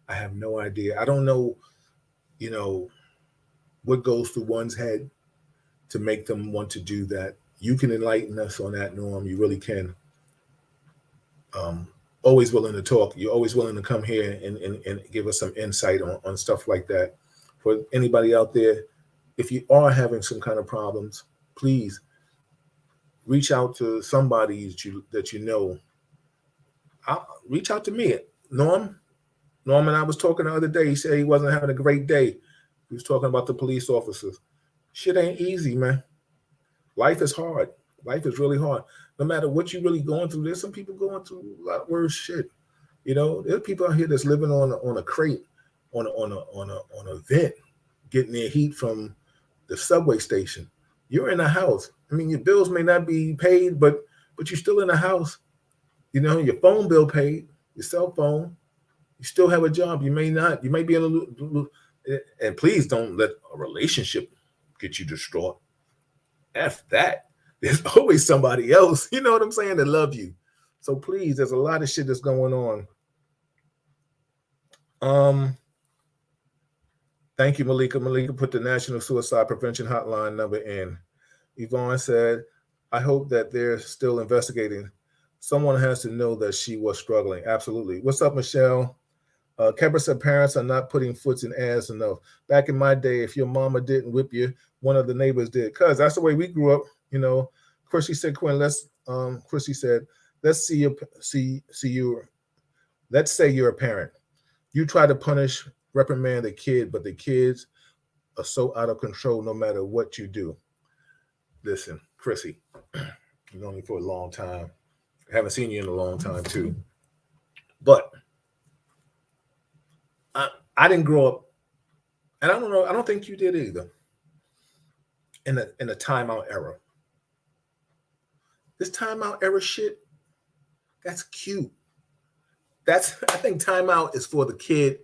I have no idea. I don't know, what goes through one's head to make them want to do that. You can enlighten us on that, Norm. You really can. Always willing to talk. You're always willing to come here and give us some insight on stuff like that. For anybody out there, if you are having some kind of problems, please reach out to somebody that you know. Reach out to me. Norm and I was talking the other day. He said he wasn't having a great day. He was talking about the police officers. Shit ain't easy, man. Life is hard. Life is really hard. No matter what you're really going through, there's some people going through a lot worse shit. There's people out here that's living on a crate, on a vent, getting their heat from the subway station. You're in a house. I mean, your bills may not be paid, but you're still in a house. Your phone bill paid, your cell phone. You still have a job. You may not. You may be in a. And please don't let a relationship get you distraught. F that. There's always somebody else, you know what I'm saying, that love you. So please, there's a lot of shit that's going on. Thank you, Malika. Malika put the National Suicide Prevention Hotline number in. Yvonne said, I hope that they're still investigating. Someone has to know that she was struggling. Absolutely. What's up, Michelle? Kebra said parents are not putting foots in ass enough. Back in my day, if your mama didn't whip you, one of the neighbors did. Cause that's the way we grew up. Chrissy said, Quinn, Chrissy said, let's say you're a parent. You try to punish, reprimand the kid, but the kids are so out of control no matter what you do. Listen, Chrissy, you've known me for a long time. I haven't seen you in a long time too. But I didn't grow up, and I don't know, I don't think you did either, in a timeout era. This timeout era shit, that's cute. I think timeout is for the kid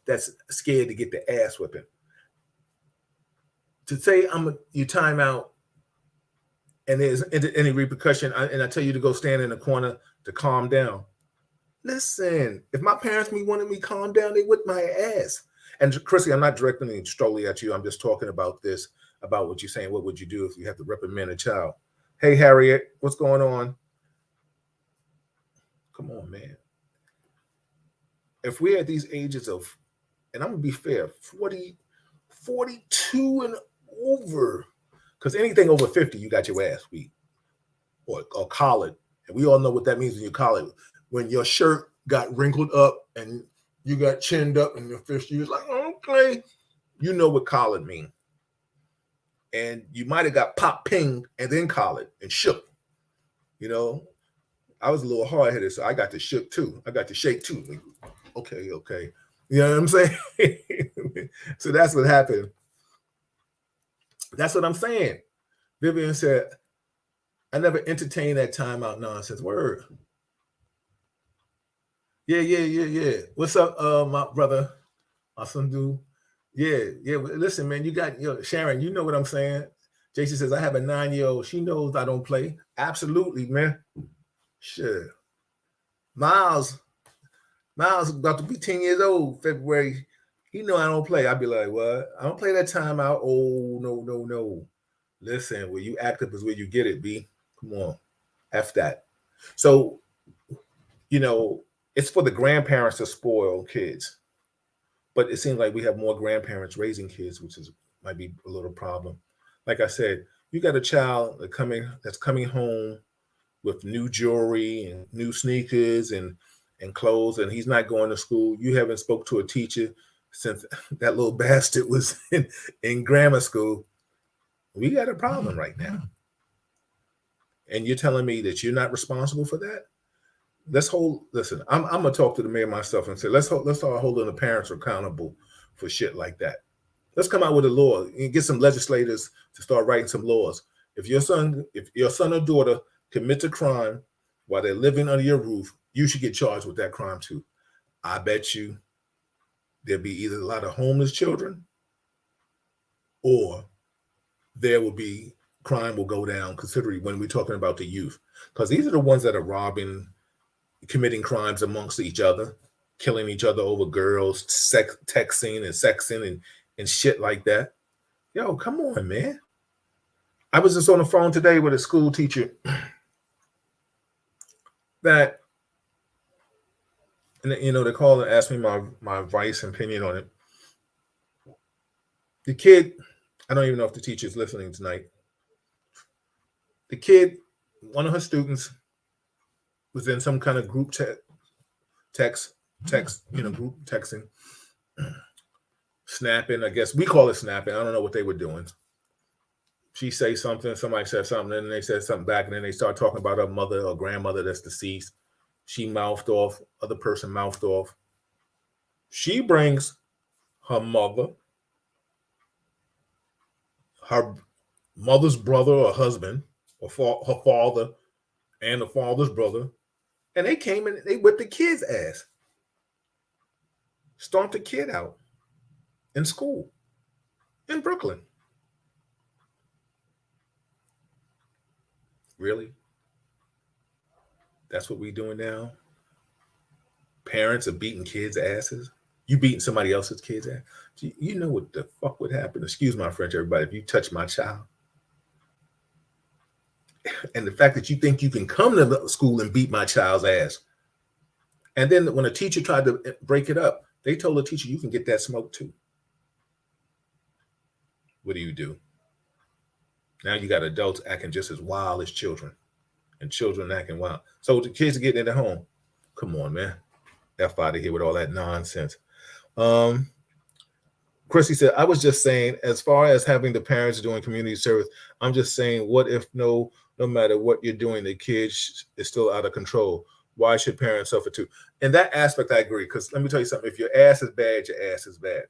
that's scared to get the ass whipping. To say you time out and there's any repercussion, and I tell you to go stand in the corner to calm down. Listen, if my parents wanted me calm down, they whipped my ass. And Chrissy, I'm not directing strongly at you. I'm just talking about this, about what you're saying. What would you do if you have to reprimand a child? Hey, Harriet, what's going on? Come on, man. If we're at these ages of, and I'm going to be fair, 40, 42 and over, because anything over 50, you got your ass beat or collared. And we all know what that means when you're collared. When your shirt got wrinkled up and you got chinned up and your fist, you was like, okay, you know what collared mean. And you might have got pop pinged and then collared and shook. You know, I was a little hard-headed, so I got to shook too. I got to shake too. Like, okay. You know what I'm saying? So that's what happened. That's what I'm saying. Vivian said, I never entertained that timeout nonsense. Word. Yeah. What's up, my brother? My son dude. Yeah. Listen, man, you got Sharon, you know what I'm saying. JC says, I have a 9-year-old. She knows I don't play. Absolutely, man. Sure. Miles about to be 10 years old February. He know I don't play. I'd be like, what? I don't play that timeout. Oh, no. Listen, where you active is where you get it, B. Come on. F that. So, it's for the grandparents to spoil kids. But it seems like we have more grandparents raising kids, which might be a little problem. Like I said, you got a child that's coming home with new jewelry and new sneakers and clothes, and he's not going to school. You haven't spoke to a teacher since that little bastard was in grammar school. We got a problem right now. And you're telling me that you're not responsible for that? Listen, I'm gonna talk to the mayor myself and say, let's start holding the parents accountable for shit like that. Let's come out with a law and get some legislators to start writing some laws. If your son or daughter commits a crime while they're living under your roof, you should get charged with that crime too. I bet you there'll be either a lot of homeless children or crime will go down considering when we're talking about the youth. Because these are the ones that are robbing, committing crimes amongst each other, killing each other over girls, texting and sexing and shit like that. Yo, come on, man. I was just on the phone today with a school teacher that, and they called and asked me my advice and opinion on it. The kid, I don't even know if the teacher is listening tonight. The kid, one of her students, was in some kind of group text, group texting, snapping. I guess we call it snapping. I don't know what they were doing. She say something, somebody said something, and then they said something back, and then they start talking about her mother or grandmother that's deceased. She mouthed off, other person mouthed off. She brings her mother, her mother's brother or husband, or her father and the father's brother, and they came and they whipped the kid's ass. Stomped the kid out in school in Brooklyn. Really? That's what we doing now? Parents are beating kids' asses? You beating somebody else's kid's ass? You know what the fuck would happen? Excuse my French, everybody, if you touch my child. And the fact that you think you can come to the school and beat my child's ass. And then when a teacher tried to break it up, they told the teacher, you can get that smoke too. What do? Now you got adults acting just as wild as children, and children acting wild. So the kids are getting into home. Come on, man. F out of here with all that nonsense. Chrissy said, I was just saying, as far as having the parents doing community service, I'm just saying, what if no matter what you're doing, the kids is still out of control? Why should parents suffer too? In that aspect, I agree. Because let me tell you something. If your ass is bad, your ass is bad.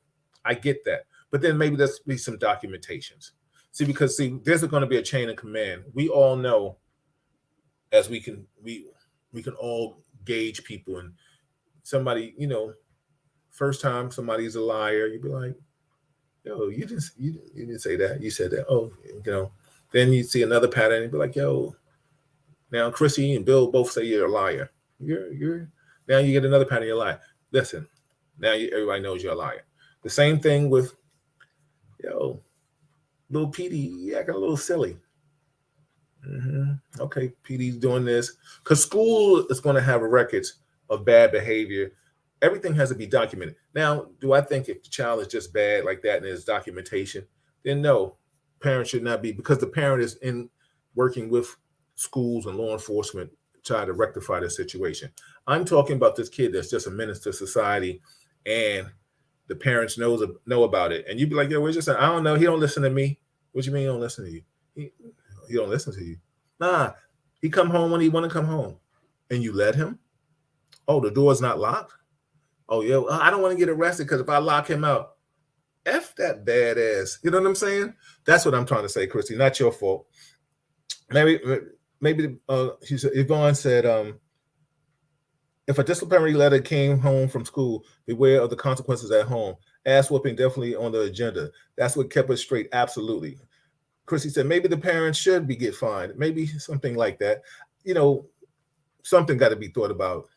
I get that. But then maybe there's be some documentations. Because there's going to be a chain of command. We all know, as we can all gauge people, and somebody, first time somebody's a liar, you'd be like, yo, you didn't say that. You said that. Oh, Then you see another pattern and be like, yo, now Chrissy and Bill both say you're a liar. You're now you get another pattern, you're a liar. Listen, now everybody knows you're a liar. The same thing with, little Petey, you acting a little silly. Okay, PD's doing this because school is going to have records of bad behavior. Everything has to be documented. Now, do I think if the child is just bad like that and there's documentation, then no, parents should not be, because the parent is in working with schools and law enforcement to try to rectify the situation. I'm talking about this kid that's just a menace to society, and the parents know about it, and you'd be like, yo, where's your son? I don't know. He don't listen to me. What you mean he don't listen to you? He don't listen to you. Nah, he come home when he want to come home, and you let him. Oh, the door's not locked. Oh, yeah, I don't want to get arrested because if I lock him out, F that badass. You know what I'm saying? That's what I'm trying to say, Christy. Not your fault. Maybe she said, Yvonne said, if a disciplinary letter came home from school, beware of the consequences at home. Ass whooping definitely on the agenda. That's what kept us straight. Absolutely. Chrissy said, maybe the parents should get fined. Maybe something like that. Something got to be thought about.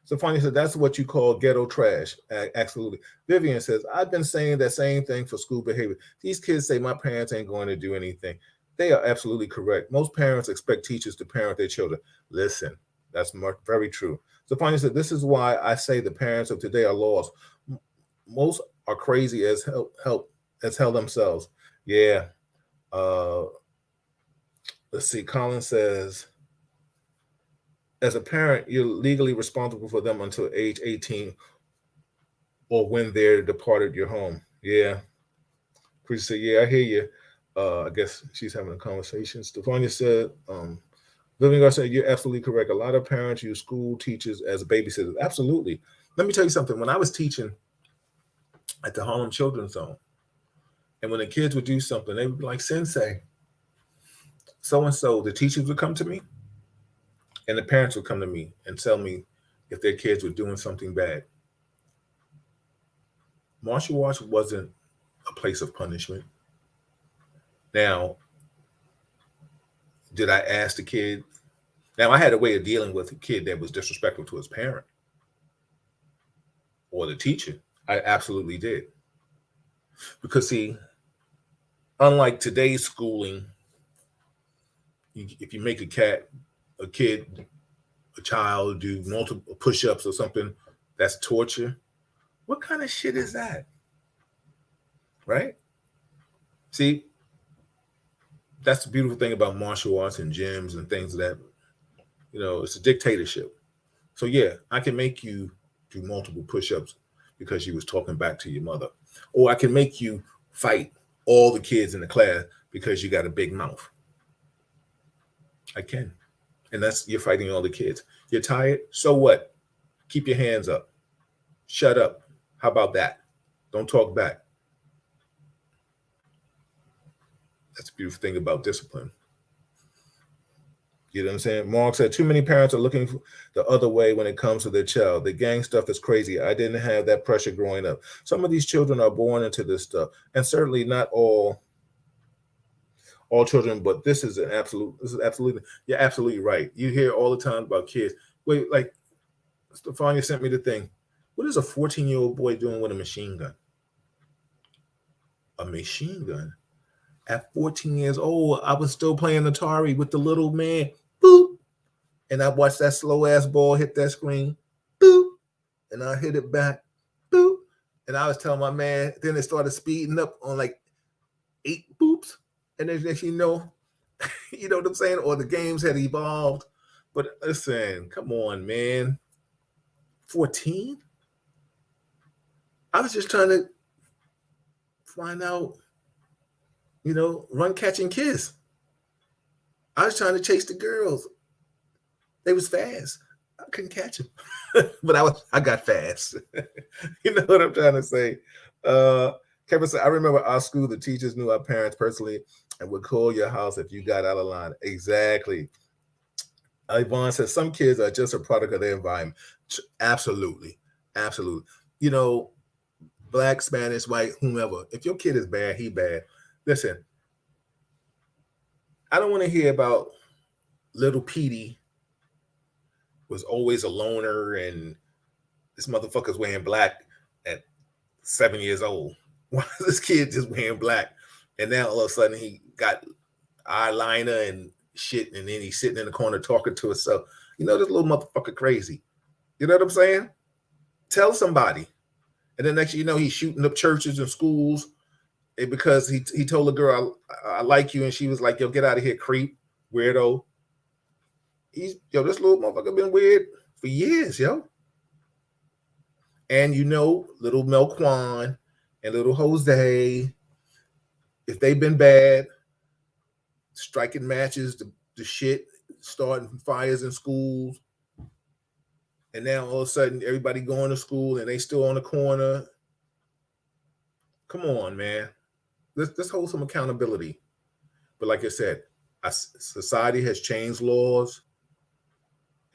So Fanny said, that's what you call ghetto trash. Absolutely. Vivian says, I've been saying that same thing for school behavior. These kids say my parents ain't going to do anything. They are absolutely correct. Most parents expect teachers to parent their children. Listen, that's very true. So Fanny said, this is why I say the parents of today are lost. Most are crazy as hell themselves. Yeah. Let's see. Colin says, as a parent, you're legally responsible for them until age 18 or when they're departed your home. Yeah. Chris said, yeah, I hear you. I guess she's having a conversation. Stefania said, Living God said, you're absolutely correct. A lot of parents use school teachers as babysitters. Absolutely. Let me tell you something. When I was teaching at the Harlem Children's Zone, and when the kids would do something, they would be like, Sensei, so-and-so, the teachers would come to me, and the parents would come to me and tell me if their kids were doing something bad. Martial arts wasn't a place of punishment. Now, did I ask the kid? Now, I had a way of dealing with a kid that was disrespectful to his parent or the teacher. I absolutely did. Because, see, unlike today's schooling, if you make a child do multiple push-ups or something, that's torture. What kind of shit is that? Right? See, that's the beautiful thing about martial arts and gyms and things that, it's a dictatorship. So yeah, I can make you do multiple push-ups because you was talking back to your mother. Or I can make you fight all the kids in the class because you got a big mouth. I can. And you're fighting all the kids. You're tired? So what? Keep your hands up. Shut up. How about that? Don't talk back. That's the beautiful thing about discipline. You know what I'm saying? Mark said, too many parents are looking the other way when it comes to their child. The gang stuff is crazy. I didn't have that pressure growing up. Some of these children are born into this stuff. And certainly not all children, but this is absolutely, you're absolutely right. You hear all the time about kids. Wait, like Stefania sent me the thing. What is a 14-year-old boy doing with a machine gun? A machine gun? At 14 years old, I was still playing Atari with the little man. Boop. And I watched that slow ass ball hit that screen. Boop. And I hit it back. Boop. And I was telling my man, then it started speeding up on like 8 boops. And then you know what I'm saying? Or the games had evolved. But listen, come on, man. 14? I was just trying to find out, run, catch, and kiss. I was trying to chase the girls. They was fast. I couldn't catch him, but I got fast. You know what I'm trying to say? Kevin said, I remember our school, the teachers knew our parents personally and would call your house if you got out of line. Exactly. Yvonne says some kids are just a product of their environment. Absolutely. Absolutely. You know, black, Spanish, white, whomever. If your kid is bad, he bad. Listen, I don't want to hear about little Petey was always a loner and this motherfucker's wearing black at 7 years old. Why is this kid just wearing black? And now all of a sudden he got eyeliner and shit, and then he's sitting in the corner talking to himself. You know, this little motherfucker crazy. You know what I'm saying? Tell somebody. And then next thing you know, he's shooting up churches and schools because he told a girl, I like you, and she was like, yo, get out of here, creep, weirdo. This little motherfucker been weird for years, yo. And you know, little Melquan and little Jose, if they've been bad, striking matches, the shit, starting fires in schools, and now all of a sudden everybody going to school and they still on the corner. Come on, man. Let's hold some accountability. But like I said, society has changed laws.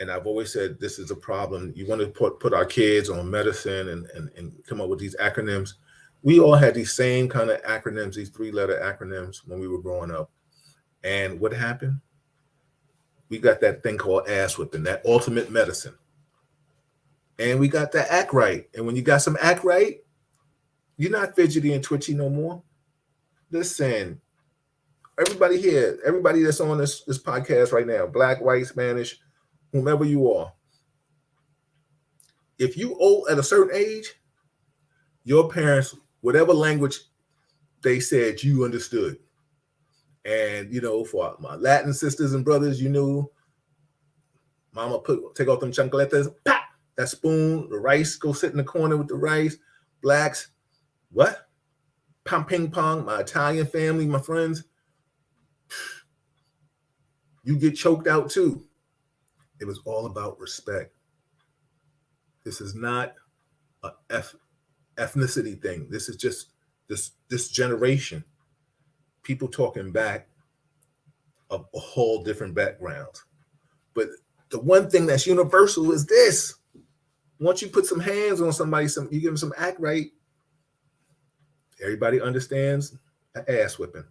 And I've always said this is a problem. You want to put our kids on medicine and come up with these acronyms. We all had these same kind of acronyms, these 3-letter acronyms when we were growing up. And what happened? We got that thing called ass whipping, that ultimate medicine. And we got that act right. And when you got some act right, you're not fidgety and twitchy no more. Listen, everybody here, everybody that's on this podcast right now, black, white, Spanish, whomever you are, if you old at a certain age, your parents, whatever language they said, you understood. And, you know, for my Latin sisters and brothers, you knew mama take off them chancletas, pop, that spoon, the rice, go sit in the corner with the rice. Blacks, what? Ping pong, my Italian family, my friends, you get choked out too. It was all about respect. This is not a ethnicity thing. This is just this generation. People talking back of a whole different backgrounds. But the one thing that's universal is this. Once you put some hands on somebody, you give them some act right, everybody understands an ass whipping.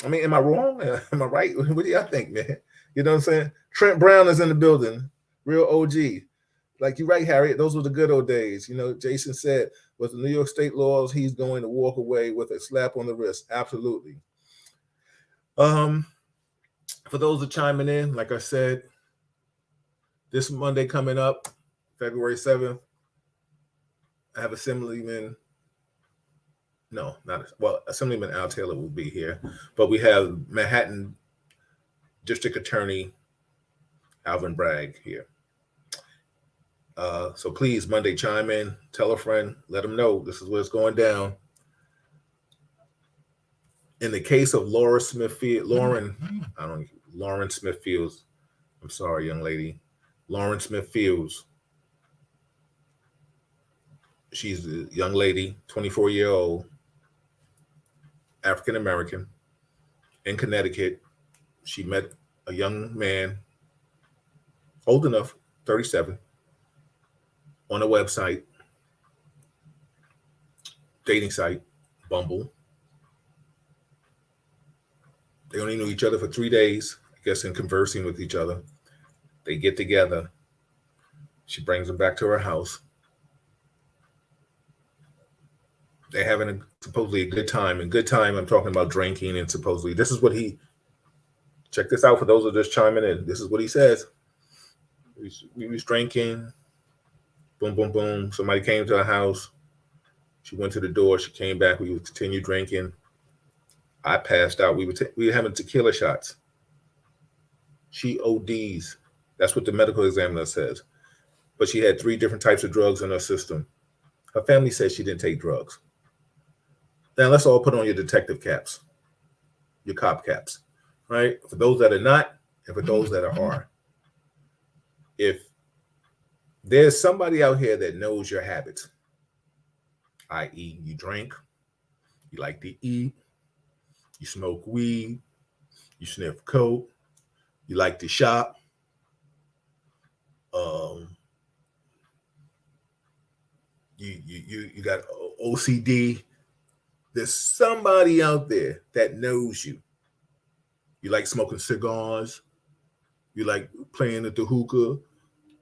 I mean, am I wrong? Am I right? What do y'all think, man? You know what I'm saying? Trent Brown is in the building. Real OG. Like you're right, Harriet. Those were the good old days. You know, Jason said, with the New York State laws, he's going to walk away with a slap on the wrist. Absolutely. For those that chiming in, like I said, this Monday coming up, February 7th, I have Assemblyman Al Taylor will be here, but we have Manhattan District Attorney Alvin Bragg here. So please, Monday, chime in, tell a friend, let them know this is what's going down. In the case of Lauren Smith-Fields, I'm sorry, young lady, Lauren Smith-Fields. She's a young lady, 24-year-old, African-American, in Connecticut. She met a young man, old enough, 37, on a website, dating site, Bumble. They only knew each other for 3 days, I guess, in conversing with each other. They get together. She brings him back to her house. They're having supposedly a good time. And good time, I'm talking about drinking, and supposedly, this is what check this out for those that are just chiming in. This is what he says. We was drinking. Boom, boom, boom. Somebody came to our house. She went to the door. She came back. We would continue drinking. I passed out. We were having tequila shots. She ODs. That's what the medical examiner says. But she had 3 different types of drugs in her system. Her family says she didn't take drugs. Now let's all put on your detective caps, your cop caps, right? For those that are not, and for those that are. if there's somebody out here that knows your habits, i.e., you drink, you like to eat, you smoke weed, you sniff coke, you like to shop, um, you got OCD. There's somebody out there that knows you. You like smoking cigars, you like playing at the hookah,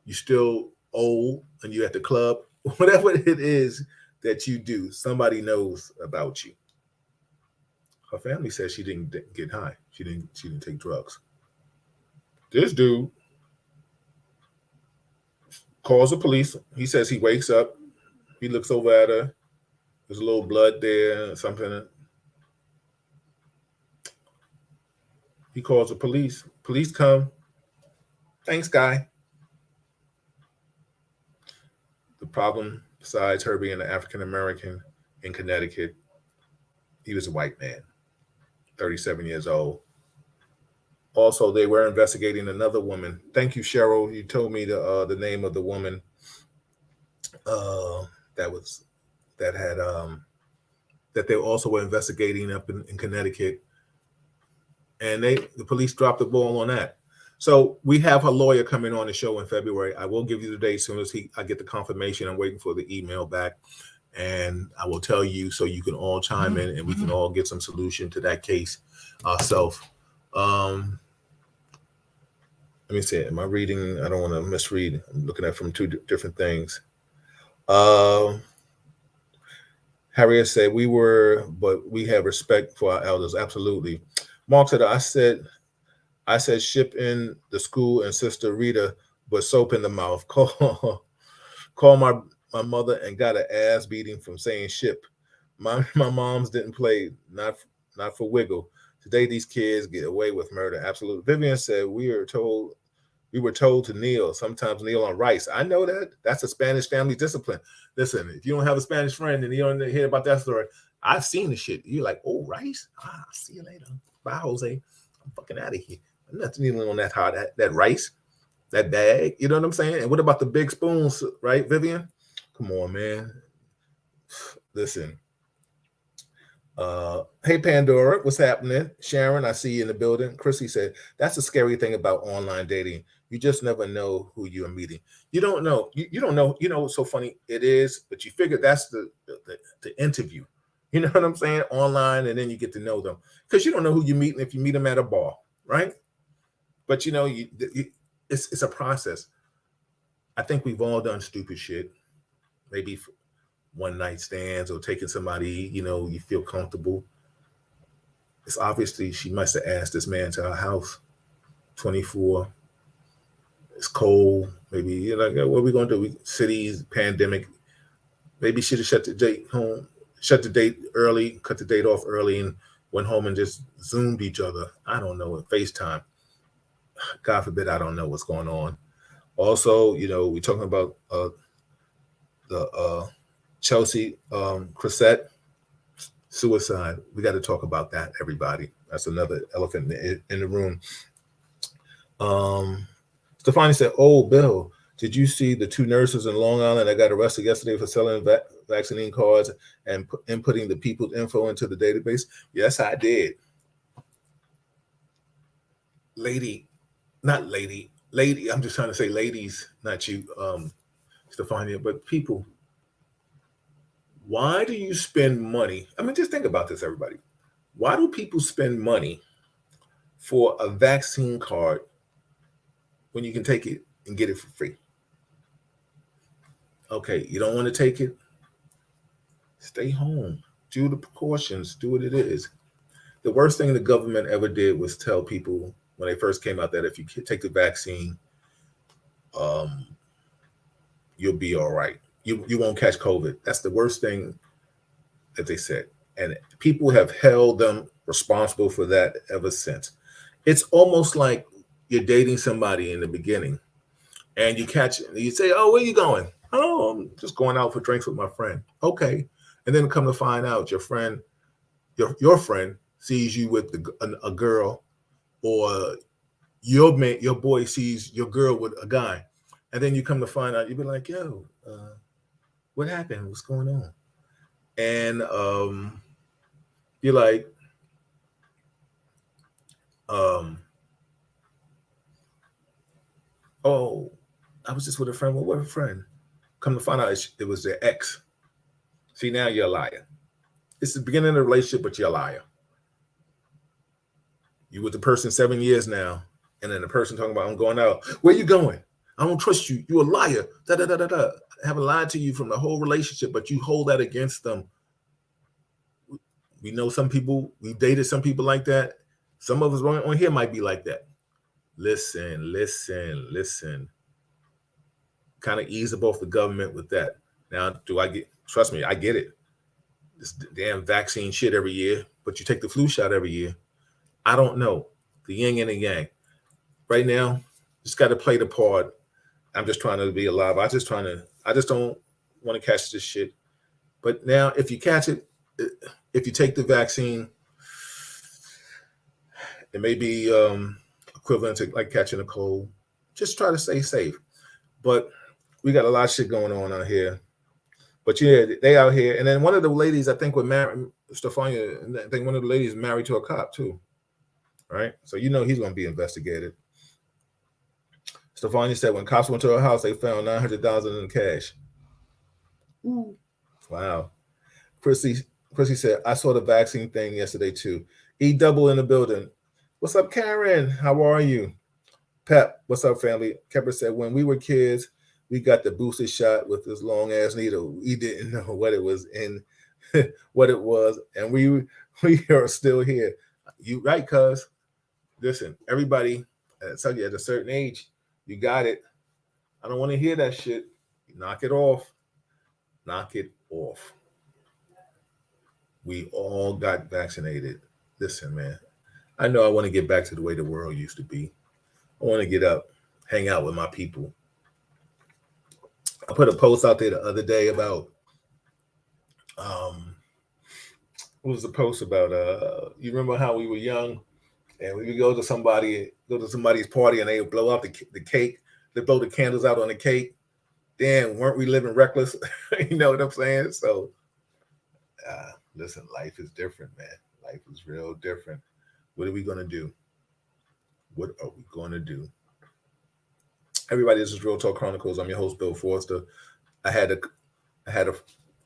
you still old and you at the club, whatever it is that you do, somebody knows about you. Her family says she didn't get high. She didn't take drugs. This dude calls the police. He says he wakes up. He looks over at her. There's a little blood there, something. He calls the police. Police come. Thanks, guy. The problem, besides her being an African American in Connecticut, he was a white man, 37 years old. Also, they were investigating another woman. Thank you, Cheryl. You told me the name of the woman that they also were investigating up in Connecticut, and the police dropped the ball on that. So we have a lawyer coming on the show in February. I will give you the date as soon as I get the confirmation. I'm waiting for the email back, and I will tell you so you can all chime in and we can all get some solution to that case ourselves. Let me see. Am I reading? I don't want to misread. I'm looking at from two different things. Harriet said, but we have respect for our elders. Absolutely. Mark said, I said ship in the school and Sister Rita, but soap in the mouth. Call my mother and got an ass beating from saying ship. My moms didn't play, not for wiggle. Today these kids get away with murder. Absolutely. Vivian said we were told to kneel, sometimes kneel on rice. I know that. That's a Spanish family discipline. Listen, if you don't have a Spanish friend and you don't hear about that story, I've seen the shit. You're like, oh, rice? See you later. Bye, Jose. I'm fucking out of here. I'm not kneeling on that hard, that rice, that bag. You know what I'm saying? And what about the big spoons, right, Vivian? Come on, man. Listen. Hey, Pandora, what's happening? Sharon, I see you in the building. Chrissy said, that's the scary thing about online dating. You just never know who you're meeting. You don't know. You don't know. You know what's so funny? It is, but you figure that's the interview. You know what I'm saying? Online, and then you get to know them. Because you don't know who you're meeting if you meet them at a bar, right? But, you know, it's a process. I think we've all done stupid shit. Maybe one night stands or taking somebody, you know, you feel comfortable. It's obviously she must have asked this man to her house, 24. It's cold. Maybe you're like, what are we going to do? Cities, pandemic. Maybe she should have shut the date early, cut the date off early and went home and just Zoomed each other. I don't know, FaceTime. God forbid, I don't know what's going on. Also, you know, we're talking about the Chelsea Cressette suicide. We got to talk about that, everybody. That's another elephant in the room. Stefani said, oh, Bill, did you see the two nurses in Long Island that got arrested yesterday for selling vaccine cards and inputting the people's info into the database? Yes, I did. Lady, I'm just trying to say ladies, not you, Stefania, but people. Why do you spend money? I mean, just think about this, everybody. Why do people spend money for a vaccine card when you can take it and get it for free? Okay, you don't want to take it? Stay home. Do the precautions. Do what it is. The worst thing the government ever did was tell people when they first came out that if you take the vaccine, you'll be all right. You won't catch COVID. That's the worst thing that they said. And people have held them responsible for that ever since. It's almost like you're dating somebody in the beginning and you catch it. You say, oh, where are you going? Oh, I'm just going out for drinks with my friend. Okay. And then come to find out your friend sees you with a girl, or your boy sees your girl with a guy. And then you come to find out, you be like, yo, what happened? What's going on? And you're like, oh, I was just with a friend. Well, what a friend? Come to find out it was their ex. See, now you're a liar. It's the beginning of the relationship, but you're a liar. You with the person 7 years now, and then the person talking about, I'm going out. Where you going? I don't trust you. You're a liar. Da da da da da. I haven't lied to you from the whole relationship, but you hold that against them. We know some people, we dated some people like that. Some of us on here might be like that. Listen. Kind of ease up off the government with that. Now, trust me, I get it. This damn vaccine shit every year, but you take the flu shot every year. I don't know. The yin and the yang. Right now, just got to play the part. I'm just trying to be alive. I just don't want to catch this shit. But now, if you catch it, if you take the vaccine, it may be equivalent to like catching a cold. Just try to stay safe. But we got a lot of shit going on out here. But yeah, they out here. And then one of the ladies, I think, Stefania, I think one of the ladies married to a cop too. Right? So he's going to be investigated. Stefania said when cops went to her house, they found $900,000 in cash. Ooh. Wow. Chrissy said, I saw the vaccine thing yesterday too. E-double in the building. What's up, Karen? How are you? Pep, what's up, family? Kepper said, when we were kids, we got the booster shot with this long ass needle. We didn't know what it was and we are still here. You right, cuz. Listen, everybody, I tell you, at a certain age, you got it. I don't want to hear that shit. Knock it off. Knock it off. We all got vaccinated. Listen, man, I know I want to get back to the way the world used to be. I want to get up, hang out with my people. I put a post out there the other day about, what was the post about? You remember how we were young and we would go to somebody's party and they would blow out the cake. They blow the candles out on the cake. Damn, weren't we living reckless? You know what I'm saying? So, listen, life is different, man. Life is real different. What are we going to do? What are we going to do? Everybody, this is Real Talk Chronicles. I'm your host, Bill Forster. I had a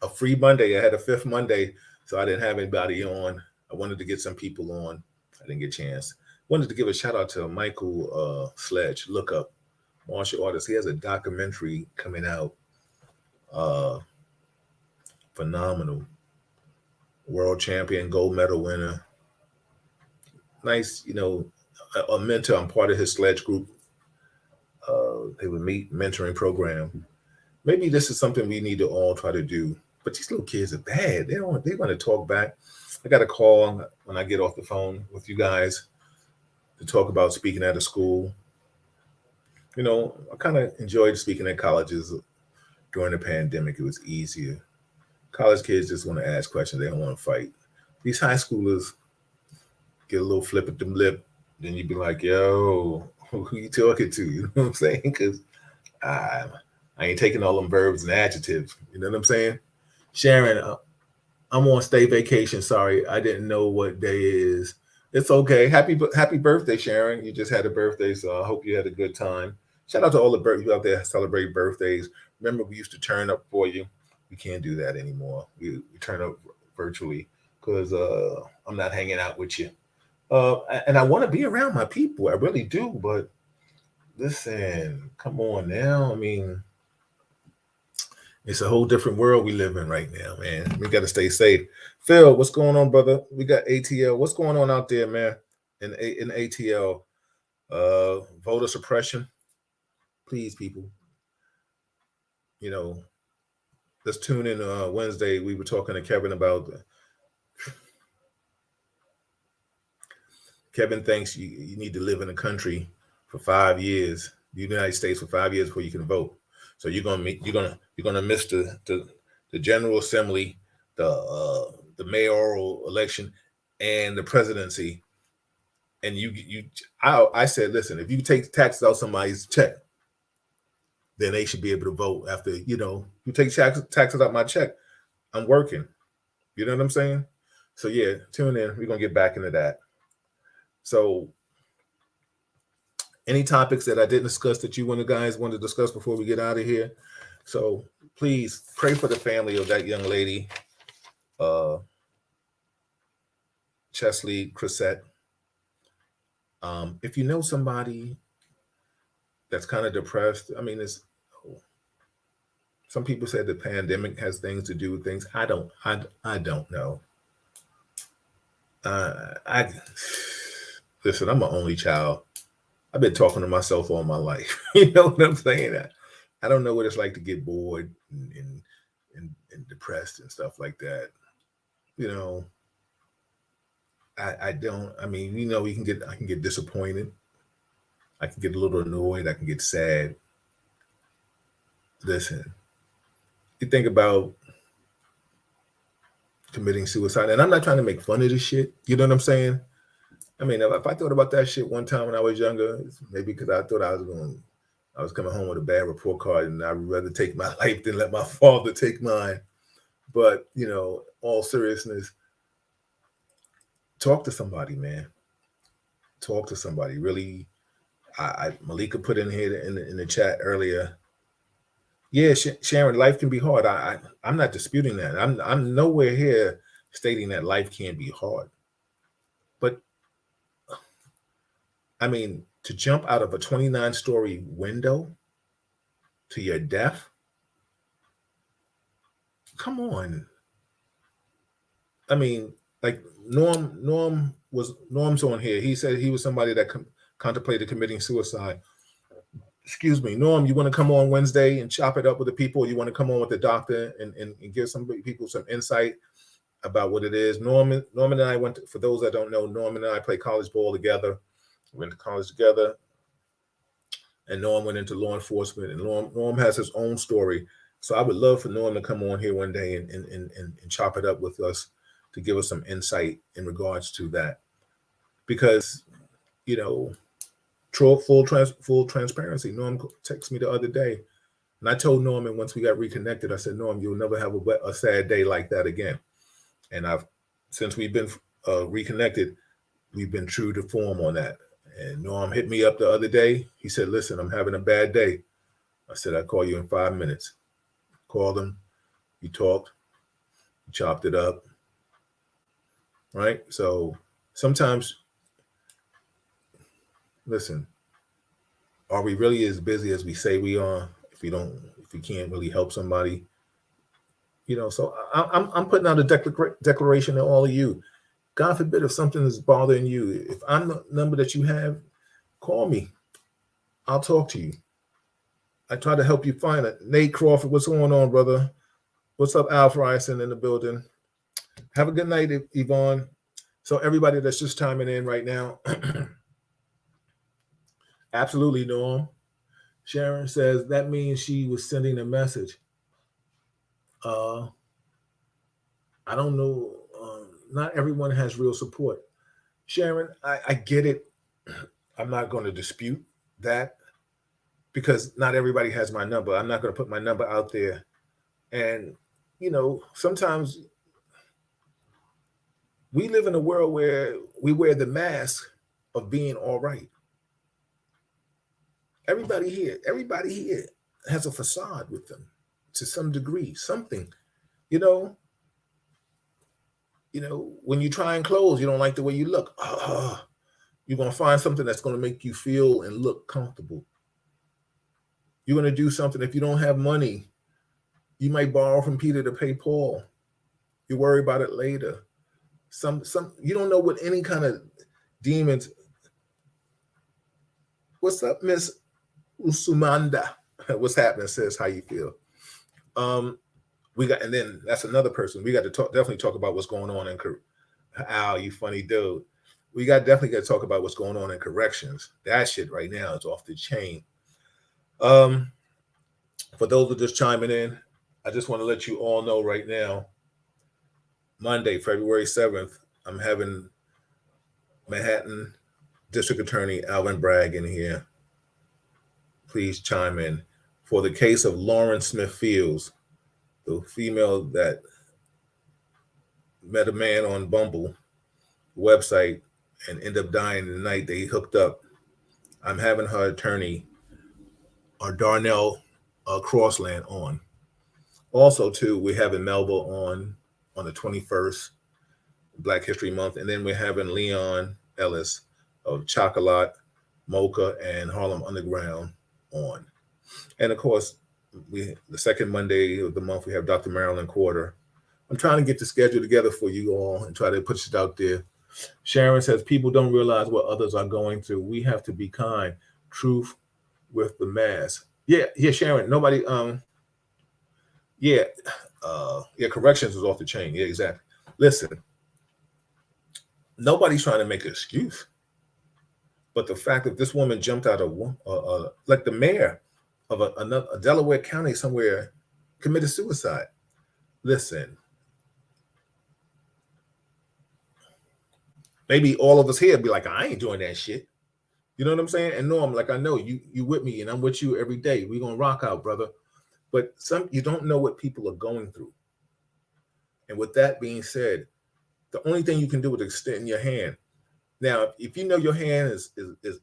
free Monday. I had a fifth Monday, so I didn't have anybody on. I wanted to get some people on. I didn't get a chance. Wanted to give a shout out to Michael Sledge, Look Up, martial artist. He has a documentary coming out. Phenomenal. World champion, gold medal winner. Nice, a mentor. I'm part of his Sledge group. They would meet mentoring program. Maybe this is something we need to all try to do. But these little kids are bad. They're going to talk back. I got a call when I get off the phone with you guys to talk about speaking at a school. I kind of enjoyed speaking at colleges during the pandemic. It was easier. College kids just want to ask questions. They don't want to fight. These high schoolers get a little flip at the lip. Then you'd be like, yo, who you talking to? You know what I'm saying? Because I ain't taking all them verbs and adjectives. You know what I'm saying? Sharon, I'm on stay vacation. Sorry, I didn't know what day it is. It's okay. Happy birthday, Sharon. You just had a birthday, so I hope you had a good time. Shout out to all the people out there celebrating birthdays. Remember, we used to turn up for you. We can't do that anymore. We turn up virtually because I'm not hanging out with you. And I want to be around my people. I really do. But listen, come on now. I mean, it's a whole different world we live in right now, man. We got to stay safe. Phil, what's going on, brother? We got ATL. What's going on out there, man? In ATL, voter suppression. Please, people. Let's tune in Wednesday. We were talking to Kevin about. Kevin thinks you need to live in a country for 5 years, the United States for 5 years before you can vote. So you're gonna miss the General Assembly, the mayoral election, and the presidency. And I said, listen, if you take taxes out somebody's check, then they should be able to vote after, you take taxes out my check. I'm working. You know what I'm saying? So yeah, tune in. We're going to get back into that. So any topics that I didn't discuss that you guys want to discuss before we get out of here? So please pray for the family of that young lady, Chesley Crissette. If you know somebody that's kind of depressed, I mean, some people said the pandemic has things to do with things. I don't know. I listen. I'm an only child. I've been talking to myself all my life. You know what I'm saying? I don't know what it's like to get bored and depressed and stuff like that. I don't. I mean, I can get disappointed. I can get a little annoyed. I can get sad. Listen, you think about committing suicide, and I'm not trying to make fun of this shit. You know what I'm saying? I mean, if I thought about that shit one time when I was younger, maybe because I thought I was coming home with a bad report card, and I'd rather take my life than let my father take mine. But all seriousness, talk to somebody, man. Talk to somebody. Really, Malika put in here in the chat earlier. Yeah, Sharon, life can be hard. I'm not disputing that. I'm nowhere here stating that life can't be hard. But I mean, to jump out of a 29-story window to your death? Come on. I mean, like Norm's on here. He said he was somebody that contemplated committing suicide. Excuse me, Norm, you want to come on Wednesday and chop it up with the people? Or you want to come on with the doctor and give some people some insight about what it is? Norman and I for those that don't know, Norman and I played college ball together. We went to college together. And Norm went into law enforcement. And Norm has his own story. So I would love for Norm to come on here one day and chop it up with us to give us some insight in regards to that. Because, full transparency. Norm texted me the other day, and I told Norman once we got reconnected, I said, Norm, you'll never have a sad day like that again. And since we've been reconnected, we've been true to form on that. And Norm hit me up the other day. He said, listen, I'm having a bad day. I said, I'll call you in 5 minutes. Called him. We talked. We chopped it up. Right? So sometimes, listen, are we really as busy as we say we are if we can't really help somebody? So I'm putting out a declaration to all of you. God forbid if something is bothering you, if I'm the number that you have, call me. I'll talk to you. I try to help you find it. Nate Crawford, what's going on, brother? What's up, Al Frison in the building? Have a good night, Yvonne. So everybody that's just chiming in right now, absolutely, Norm. Sharon says that means she was sending a message. I don't know. Not everyone has real support. Sharon, I get it. I'm not going to dispute that because not everybody has my number. I'm not going to put my number out there. And, sometimes we live in a world where we wear the mask of being all right. Everybody here has a facade with them to some degree, something, when you try and clothes, you don't like the way you look. You're going to find something that's going to make you feel and look comfortable. You're going to do something. If you don't have money, you might borrow from Peter to pay Paul. You worry about it later. You don't know what any kind of demons. What's up, Miss Usumanda? What's happening, sis? How you feel? And then that's another person. We got to definitely talk about what's going on in Al, you funny dude. We definitely got to talk about what's going on in corrections. That shit right now is off the chain. For those who are just chiming in, I just want to let you all know right now, Monday, February 7th, I'm having Manhattan District Attorney Alvin Bragg in here. Please chime in. for the case of Lauren Smith Fields, the female that met a man on Bumble website and ended up dying the night they hooked up. I'm having her attorney, Darnell Crossland, on. Also, too, we're having Melba on the 21st, Black History Month, and then we're having Leon Ellis of Chocolate, Mocha, and Harlem Underground on. And of course, the second Monday of the month, we have Dr. Marilyn Quarter. I'm trying to get the schedule together for you all and try to put it out there. Sharon says, people don't realize what others are going through. We have to be kind. Truth with the mask. Yeah, Sharon. Nobody, corrections was off the chain. Yeah, exactly. Listen, nobody's trying to make an excuse. But the fact that this woman jumped out of, like the mayor of a Delaware County somewhere, committed suicide. Listen, maybe all of us here be like, I ain't doing that shit. You know what I'm saying? And Norm, like, I know you with me and I'm with you every day. We're going to rock out, brother. But you don't know what people are going through. And with that being said, the only thing you can do is extend your hand. Now, if you know your hand is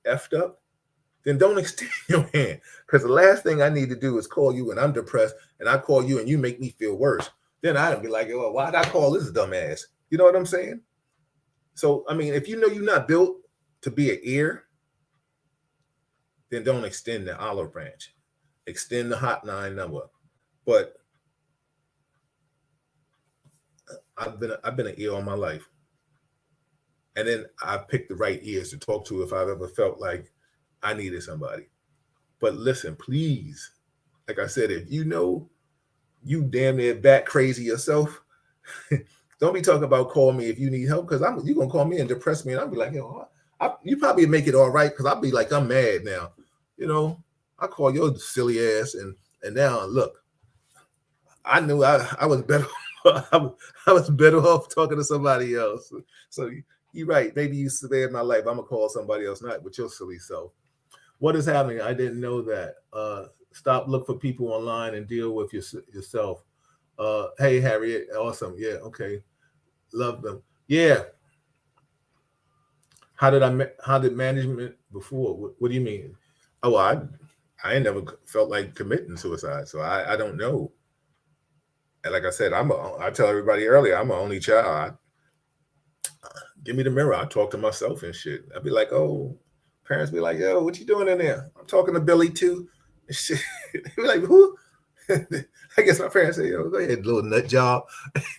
effed up, then don't extend your hand. Because the last thing I need to do is call you when I'm depressed and I call you and you make me feel worse. Then I'd be like, oh, why'd I call this dumbass? You know what I'm saying? So, I mean, if you know you're not built to be an ear, then don't extend the olive branch. Extend the hotline number. But I've been an ear all my life. And then I picked the right ears to talk to if I've ever felt like I needed somebody. But listen, please, like I said, if you know you damn near bat crazy yourself, don't be talking about call me if you need help, because you're going to call me and depress me. And I'll be like, you probably make it all right, because I'll be like, I'm mad now. You know, I call your silly ass. And now, look, I knew I was better. I was better off talking to somebody else. So you're right. Maybe you spared my life. I'm going to call somebody else, not with your silly self. What is happening? I didn't know that. Stop, look for people online and deal with yourself. Hey, Harriet. Awesome. Yeah. Okay. Love them. Yeah. How did management before? What do you mean? Oh, I ain't never felt like committing suicide. So I don't know. And like I said, I tell everybody earlier, I'm an only child. Give me the mirror. I talk to myself and shit. I'd be like, oh, parents be like, yo, what you doing in there? I'm talking to Billy too. And shit. They be like, who? I guess my parents say, yo, go ahead, little nut job.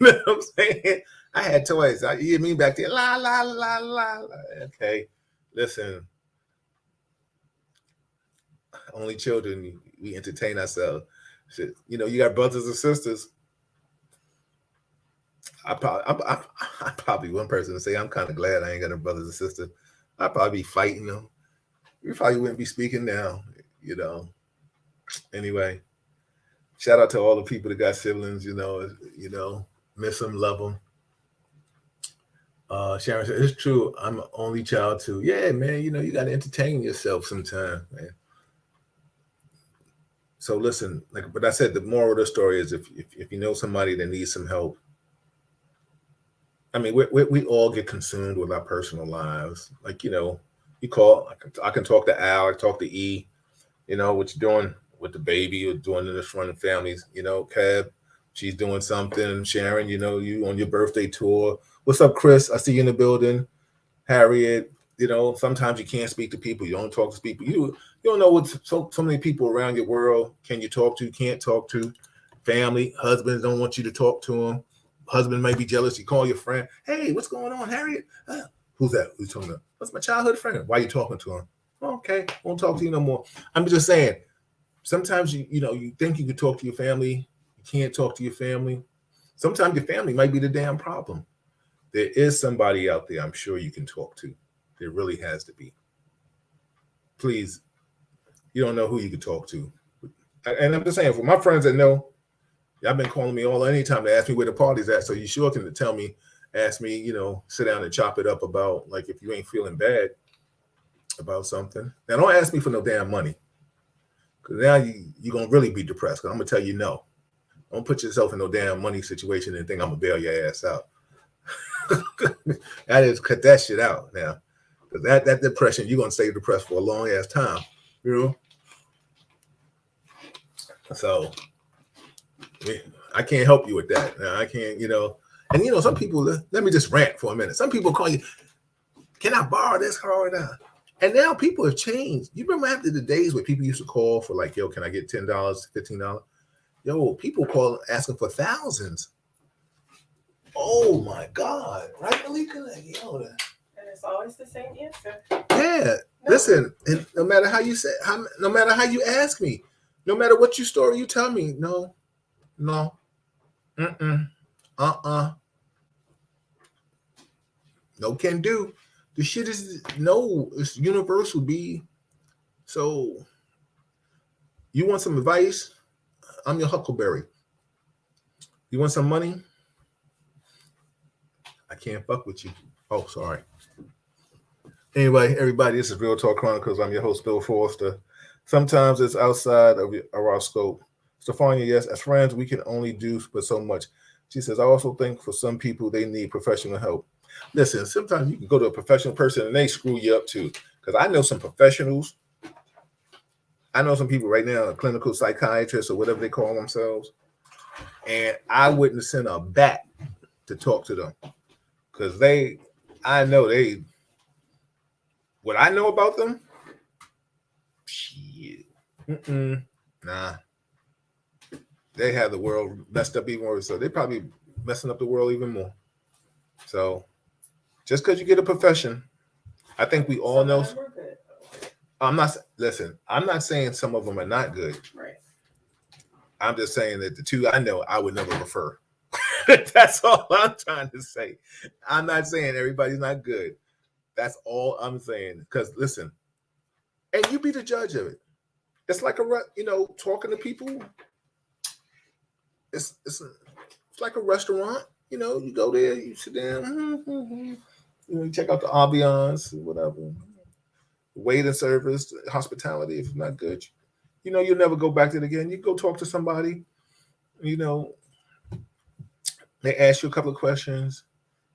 You know what I'm saying? I had toys. You hear me back there, la, la, la, la, la. Okay, listen. Only children, we entertain ourselves. Shit. You know, you got brothers and sisters. I'm probably one person to say I'm kind of glad I ain't got no brothers and sisters. I'd probably be fighting them. We probably wouldn't be speaking now, you know. Anyway, shout out to all the people that got siblings, you know, miss them, love them. Sharon said, it's true. I'm an only child too. Yeah, man, you know, you got to entertain yourself sometime, man. So listen, but I said, the moral of the story is if you know somebody that needs some help, I mean, we all get consumed with our personal lives. Like, you know, you call, I can talk to Al, I talk to E, you know, what you doing with the baby or doing in the front of families, you know, Cab, she's doing something. Sharon, you know, you on your birthday tour. What's up, Chris? I see you in the building. Harriet, you know, sometimes you can't speak to people. You don't talk to people. You don't know what so many people around your world can you talk to, can't talk to. Family, husbands don't want you to talk to them. Husband may be jealous. You call your friend. Hey, what's going on, Harriet? Who's that? Who's talking about? That's my childhood friend. Why are you talking to him? Okay, won't talk to you no more. I'm just saying, sometimes you know, you think you can talk to your family. You can't talk to your family. Sometimes your family might be the damn problem. There is somebody out there I'm sure you can talk to. There really has to be. Please, you don't know who you can talk to. And I'm just saying, for my friends that know, y'all been calling me anytime to ask me where the party's at. So you sure can tell me, ask me, you know, sit down and chop it up about, like, if you ain't feeling bad about something. Now, don't ask me for no damn money. Because now you're going to really be depressed. Because I'm going to tell you no. Don't put yourself in no damn money situation and think I'm going to bail your ass out. I just cut that shit out now. Because that depression, you're going to stay depressed for a long ass time. You know? So I can't help you with that. Now, I can't, and some people, let me just rant for a minute. Some people call you, can I borrow this car now? And now people have changed. You remember after the days where people used to call for like, yo, can I get $10, $15? Yo, people call asking for thousands. Oh my God. Right, Malika? And it's always the same answer. Yeah. No. Listen, and no matter how you say, no matter how you ask me, no matter what story you tell me, no, no, no can do. The shit is no, it's universal, B. So you want some advice? I'm your Huckleberry. You want some money? I can't fuck with you. Oh, sorry. Anyway, everybody, this is Real Talk Chronicles. I'm your host, Bill Forster. Sometimes it's outside of our scope. Stefania, yes, as friends, we can only do but so much. She says, I also think for some people, they need professional help. Listen, sometimes you can go to a professional person and they screw you up too. Because I know some professionals. I know some people right now, clinical psychiatrists or whatever they call themselves. And I wouldn't send a bat to talk to them. Because what I know about them, shit. Nah. They have the world messed up even worse. So they probably messing up the world even more. So just because you get a profession, I think we all know. I'm not saying some of them are not good. Right. I'm just saying that the two I know, I would never refer. That's all I'm trying to say. I'm not saying everybody's not good. That's all I'm saying. Because listen, and you be the judge of it. It's like talking to people. It's like a restaurant. You go there, you sit down, you check out the ambiance, whatever. Waiting service, hospitality. If it's not good, you'll never go back to it again. You go talk to somebody. They ask you a couple of questions.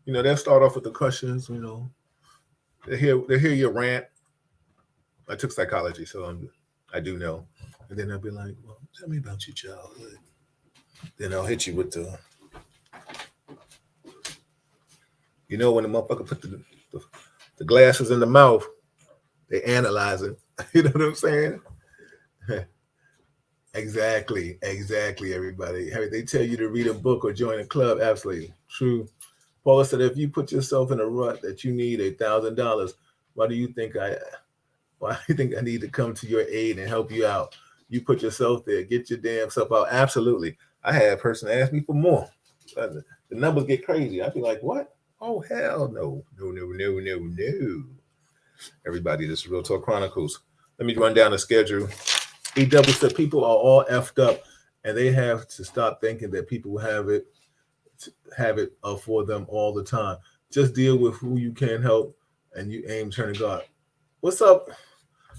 They'll start off with the questions. They hear your rant. I took psychology, so I do know. And then they'll be like, "Well, tell me about your childhood." Then I'll hit you with the, when the motherfucker put the glasses in the mouth, they analyze it. You know what I'm saying? Exactly, everybody. They tell you to read a book or join a club. Absolutely true. Paula said, if you put yourself in a rut that you need $1,000, why do you think I need to come to your aid and help you out? You put yourself there, get your damn self out. Absolutely. I had a person ask me for more. The numbers get crazy. I'd be like, what? Oh, hell no. No. Everybody, this is Real Talk Chronicles. Let me run down the schedule. EW said people are all effed up and they have to stop thinking that people have it for them all the time. Just deal with who you can help and you aim turn to God. What's up,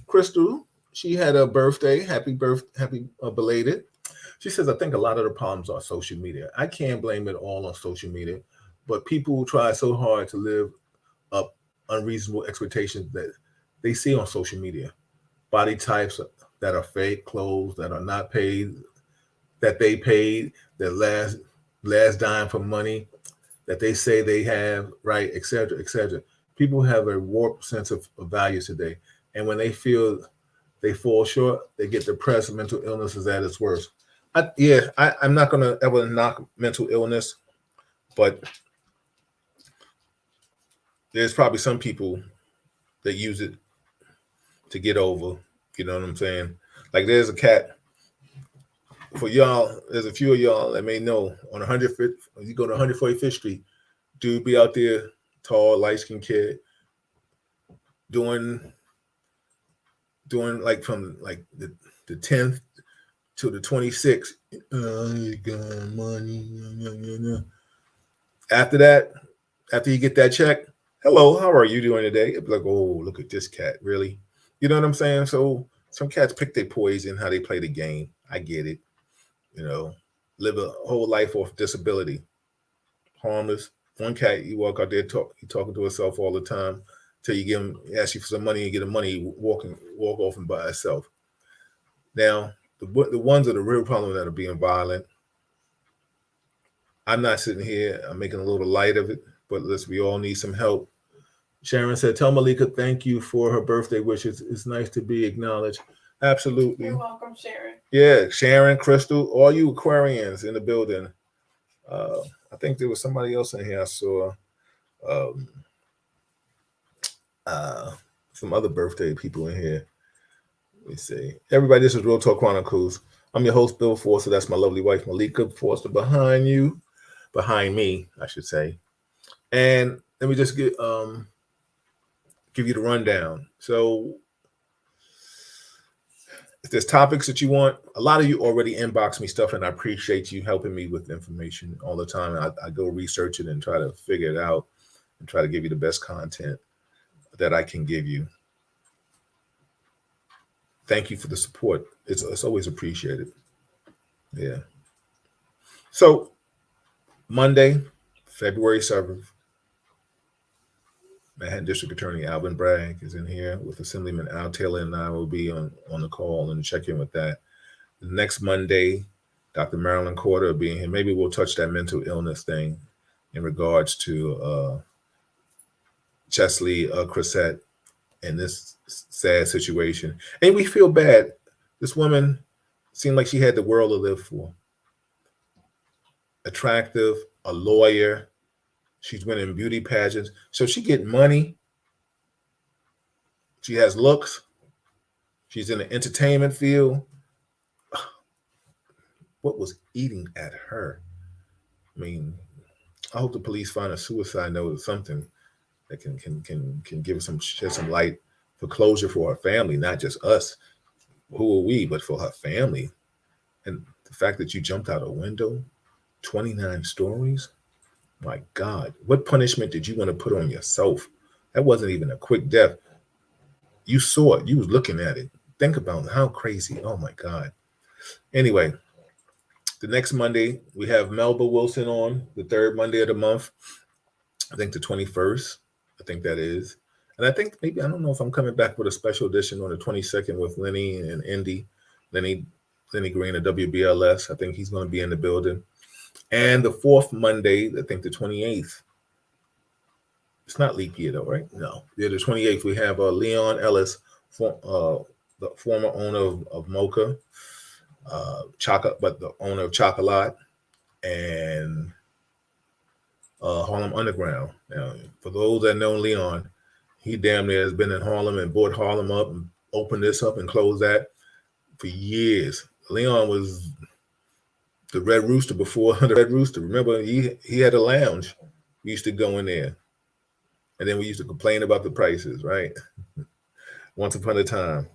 Crystal? She had a birthday. Happy belated. She says, I think a lot of the problems are social media. I can't blame it all on social media, but people try so hard to live up unreasonable expectations that they see on social media. Body types that are fake, clothes that are not paid, that they paid, that last dime for money, that they say they have, right, et cetera, et cetera. People have a warped sense of value today. And when they feel they fall short, they get depressed. Mental illness is at its worst. I'm not going to ever knock mental illness, but there's probably some people that use it to get over. You know what I'm saying? Like there's a cat, for y'all, there's a few of y'all that may know, on 105th, you go to 145th Street, dude be out there, tall, light-skinned kid, doing like from like the 10th to the 26th. You got money. After that, after you get that check, hello, how are you doing today? It'd be like, oh, look at this cat, really? You know what I'm saying? So Some cats pick their poison, how they play the game. I get it. Live a whole life off disability, harmless. One cat, you walk out there, he talking to herself all the time, till you ask you for some money, and get the money, walk off and by herself. Now, the ones that are the real problem that are being violent. I'm not sitting here. I'm making a little light of it, but listen, we all need some help. Sharon said, "Tell Malika thank you for her birthday wishes. It's nice to be acknowledged." Absolutely. You're welcome, Sharon. Yeah, Sharon, Crystal, all you Aquarians in the building. I think there was somebody else in here I saw. Some other birthday people in here. Let me see. Everybody, this is Real Talk Chronicles. I'm your host, Bill Forster. That's my lovely wife, Malika Forster, behind me, I should say. And let me just give you the rundown. So if there's topics that you want, a lot of you already inbox me stuff, and I appreciate you helping me with information all the time. I go research it and try to figure it out and try to give you the best content that I can give you. Thank you for the support. It's always appreciated. Yeah. So Monday, February 7th, Manhattan District Attorney Alvin Bragg is in here with Assemblyman Al Taylor, and I will be on the call and check in with that. The next Monday, Dr. Marilyn Corder will be in here. Maybe we'll touch that mental illness thing in regards to Chesley Crissette and this sad situation. And we feel bad. This woman seemed like she had the world to live for. Attractive, a lawyer. She's winning beauty pageants. So she getting money. She has looks. She's in the entertainment field. What was eating at her? I mean, I hope the police find a suicide note or something that can give us shed some light for closure for her family, not just us. Who are we? But for her family. And the fact that you jumped out a window, 29 stories. My God, what punishment did you want to put on yourself? That wasn't even a quick death. You saw it. You was looking at it. Think about how crazy. Oh, my God. Anyway, the next Monday, we have Melba Wilson on, the third Monday of the month. I think the 21st. I think that is. And I think maybe, I don't know if I'm coming back with a special edition on the 22nd with Lenny and Indy. Lenny Green of WBLS. I think he's going to be in the building. And the fourth Monday, I think the 28th. It's not leap year though, right? No. Yeah, the 28th, we have Leon Ellis, the former owner of Mocha, but the owner of Chocolat and Harlem Underground. Now, for those that know Leon, he damn near has been in Harlem and bought Harlem up and opened this up and closed that for years. Leon was the Red Rooster before the Red Rooster. Remember, he had a lounge. We used to go in there. And then we used to complain about the prices, right? Once upon a time.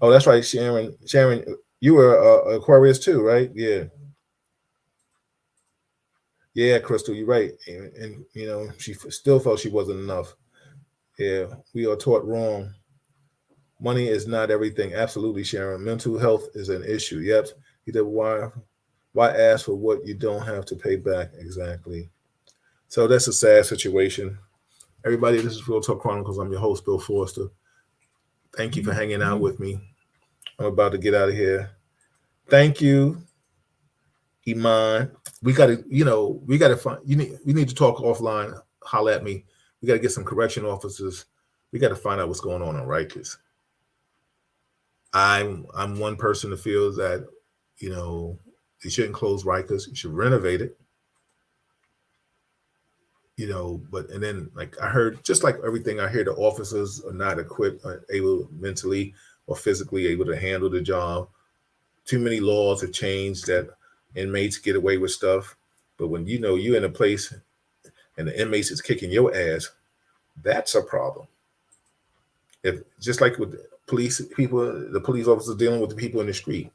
Oh, that's right, Sharon. Sharon, you were Aquarius too, right? Yeah. Yeah, Crystal, you're right. And she still felt she wasn't enough. Yeah, we are taught wrong. Money is not everything. Absolutely, Sharon. Mental health is an issue. Yep. He said, why ask for what you don't have to pay back? Exactly. So that's a sad situation. Everybody, this is Real Talk Chronicles. I'm your host, Bill Forster. Thank you for hanging out with me. I'm about to get out of here. Thank you, Iman. We got to find. We need to talk offline. Holler at me. We got to get some correction officers. We got to find out what's going on in Rikers. I'm one person that feels that you shouldn't close Rikers. You should renovate it. But and then like I heard, just like everything I hear, the officers are not equipped, able mentally or physically able to handle the job. Too many laws have changed that inmates get away with stuff. But when you're in a place and the inmates is kicking your ass, that's a problem. If just like with the police officers dealing with the people in the street.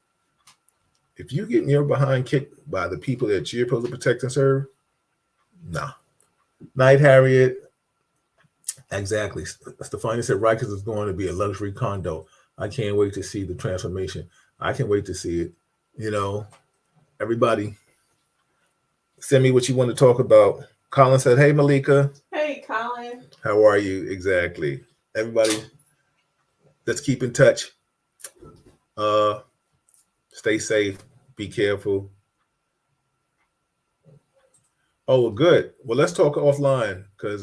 If you getting your behind kicked by the people that you're supposed to protect and serve, nah. Night, Harriet. Exactly. Stefani said Rikers is going to be a luxury condo. I can't wait to see the transformation. I can't wait to see it. You know, everybody, send me what you want to talk about. Colin said, "Hey, Malika. Hey, Colin. How are you?" Exactly. Everybody, let's keep in touch. Stay safe. Be careful. Oh, well, good. Well, let's talk offline because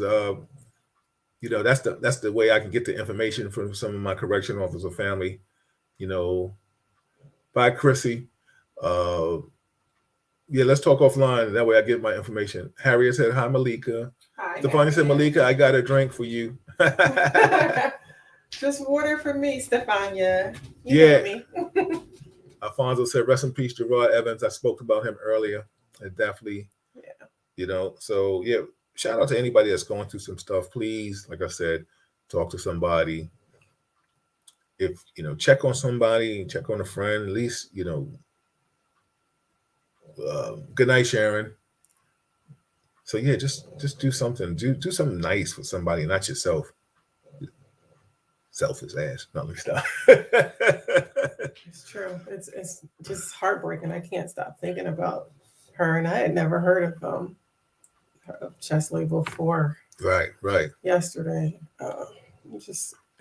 you know that's the way I can get the information from some of my correction officer family. You know, bye, Chrissy. Yeah, let's talk offline. That way I get my information. Harriet said, "Hi, Malika." Hi. Stefania said, "Malika, I got a drink for you." Just water for me, Stefania. Yeah. Me. Alfonso said, "Rest in peace, Gerard Evans." I spoke about him earlier. And definitely, you know, so yeah, shout out to anybody that's going through some stuff. Please, like I said, talk to somebody. If, you know, check on somebody, check on a friend, at least, you know, good night, Sharon. So yeah, just do something. Do something nice for somebody, not yourself. Selfish ass. No, let me stop. It's true. It's just heartbreaking. I can't stop thinking about her, and I had never heard of Chesley before. Right. Yesterday, I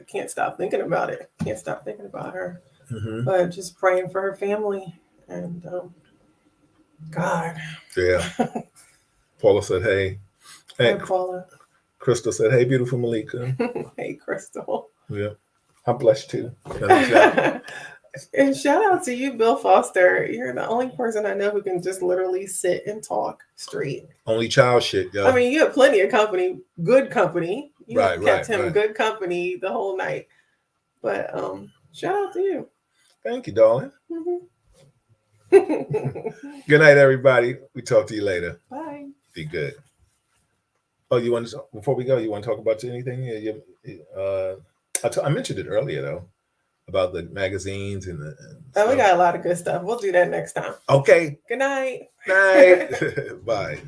can't stop thinking about it. Can't stop thinking about her. Mm-hmm. But just praying for her family and God. Yeah. Paula said, "Hey." Hey, Paula. Crystal said, "Hey, beautiful Malika." Hey, Crystal. Yeah. I'm blessed too. And shout out to you, Bill Foster. You're the only person I know who can just literally sit and talk straight. Only child shit, yo. I mean, you have plenty of company, good company. You kept him right. good company the whole night. But shout out to you. Thank you, darling. Mm-hmm. Good night, everybody. We talk to you later. Bye. Be good. Oh, you want to, before we go, you want to talk about anything? I mentioned it earlier though, about the magazines and the. We got a lot of good stuff. We'll do that next time. Okay. Good night. Night. Bye.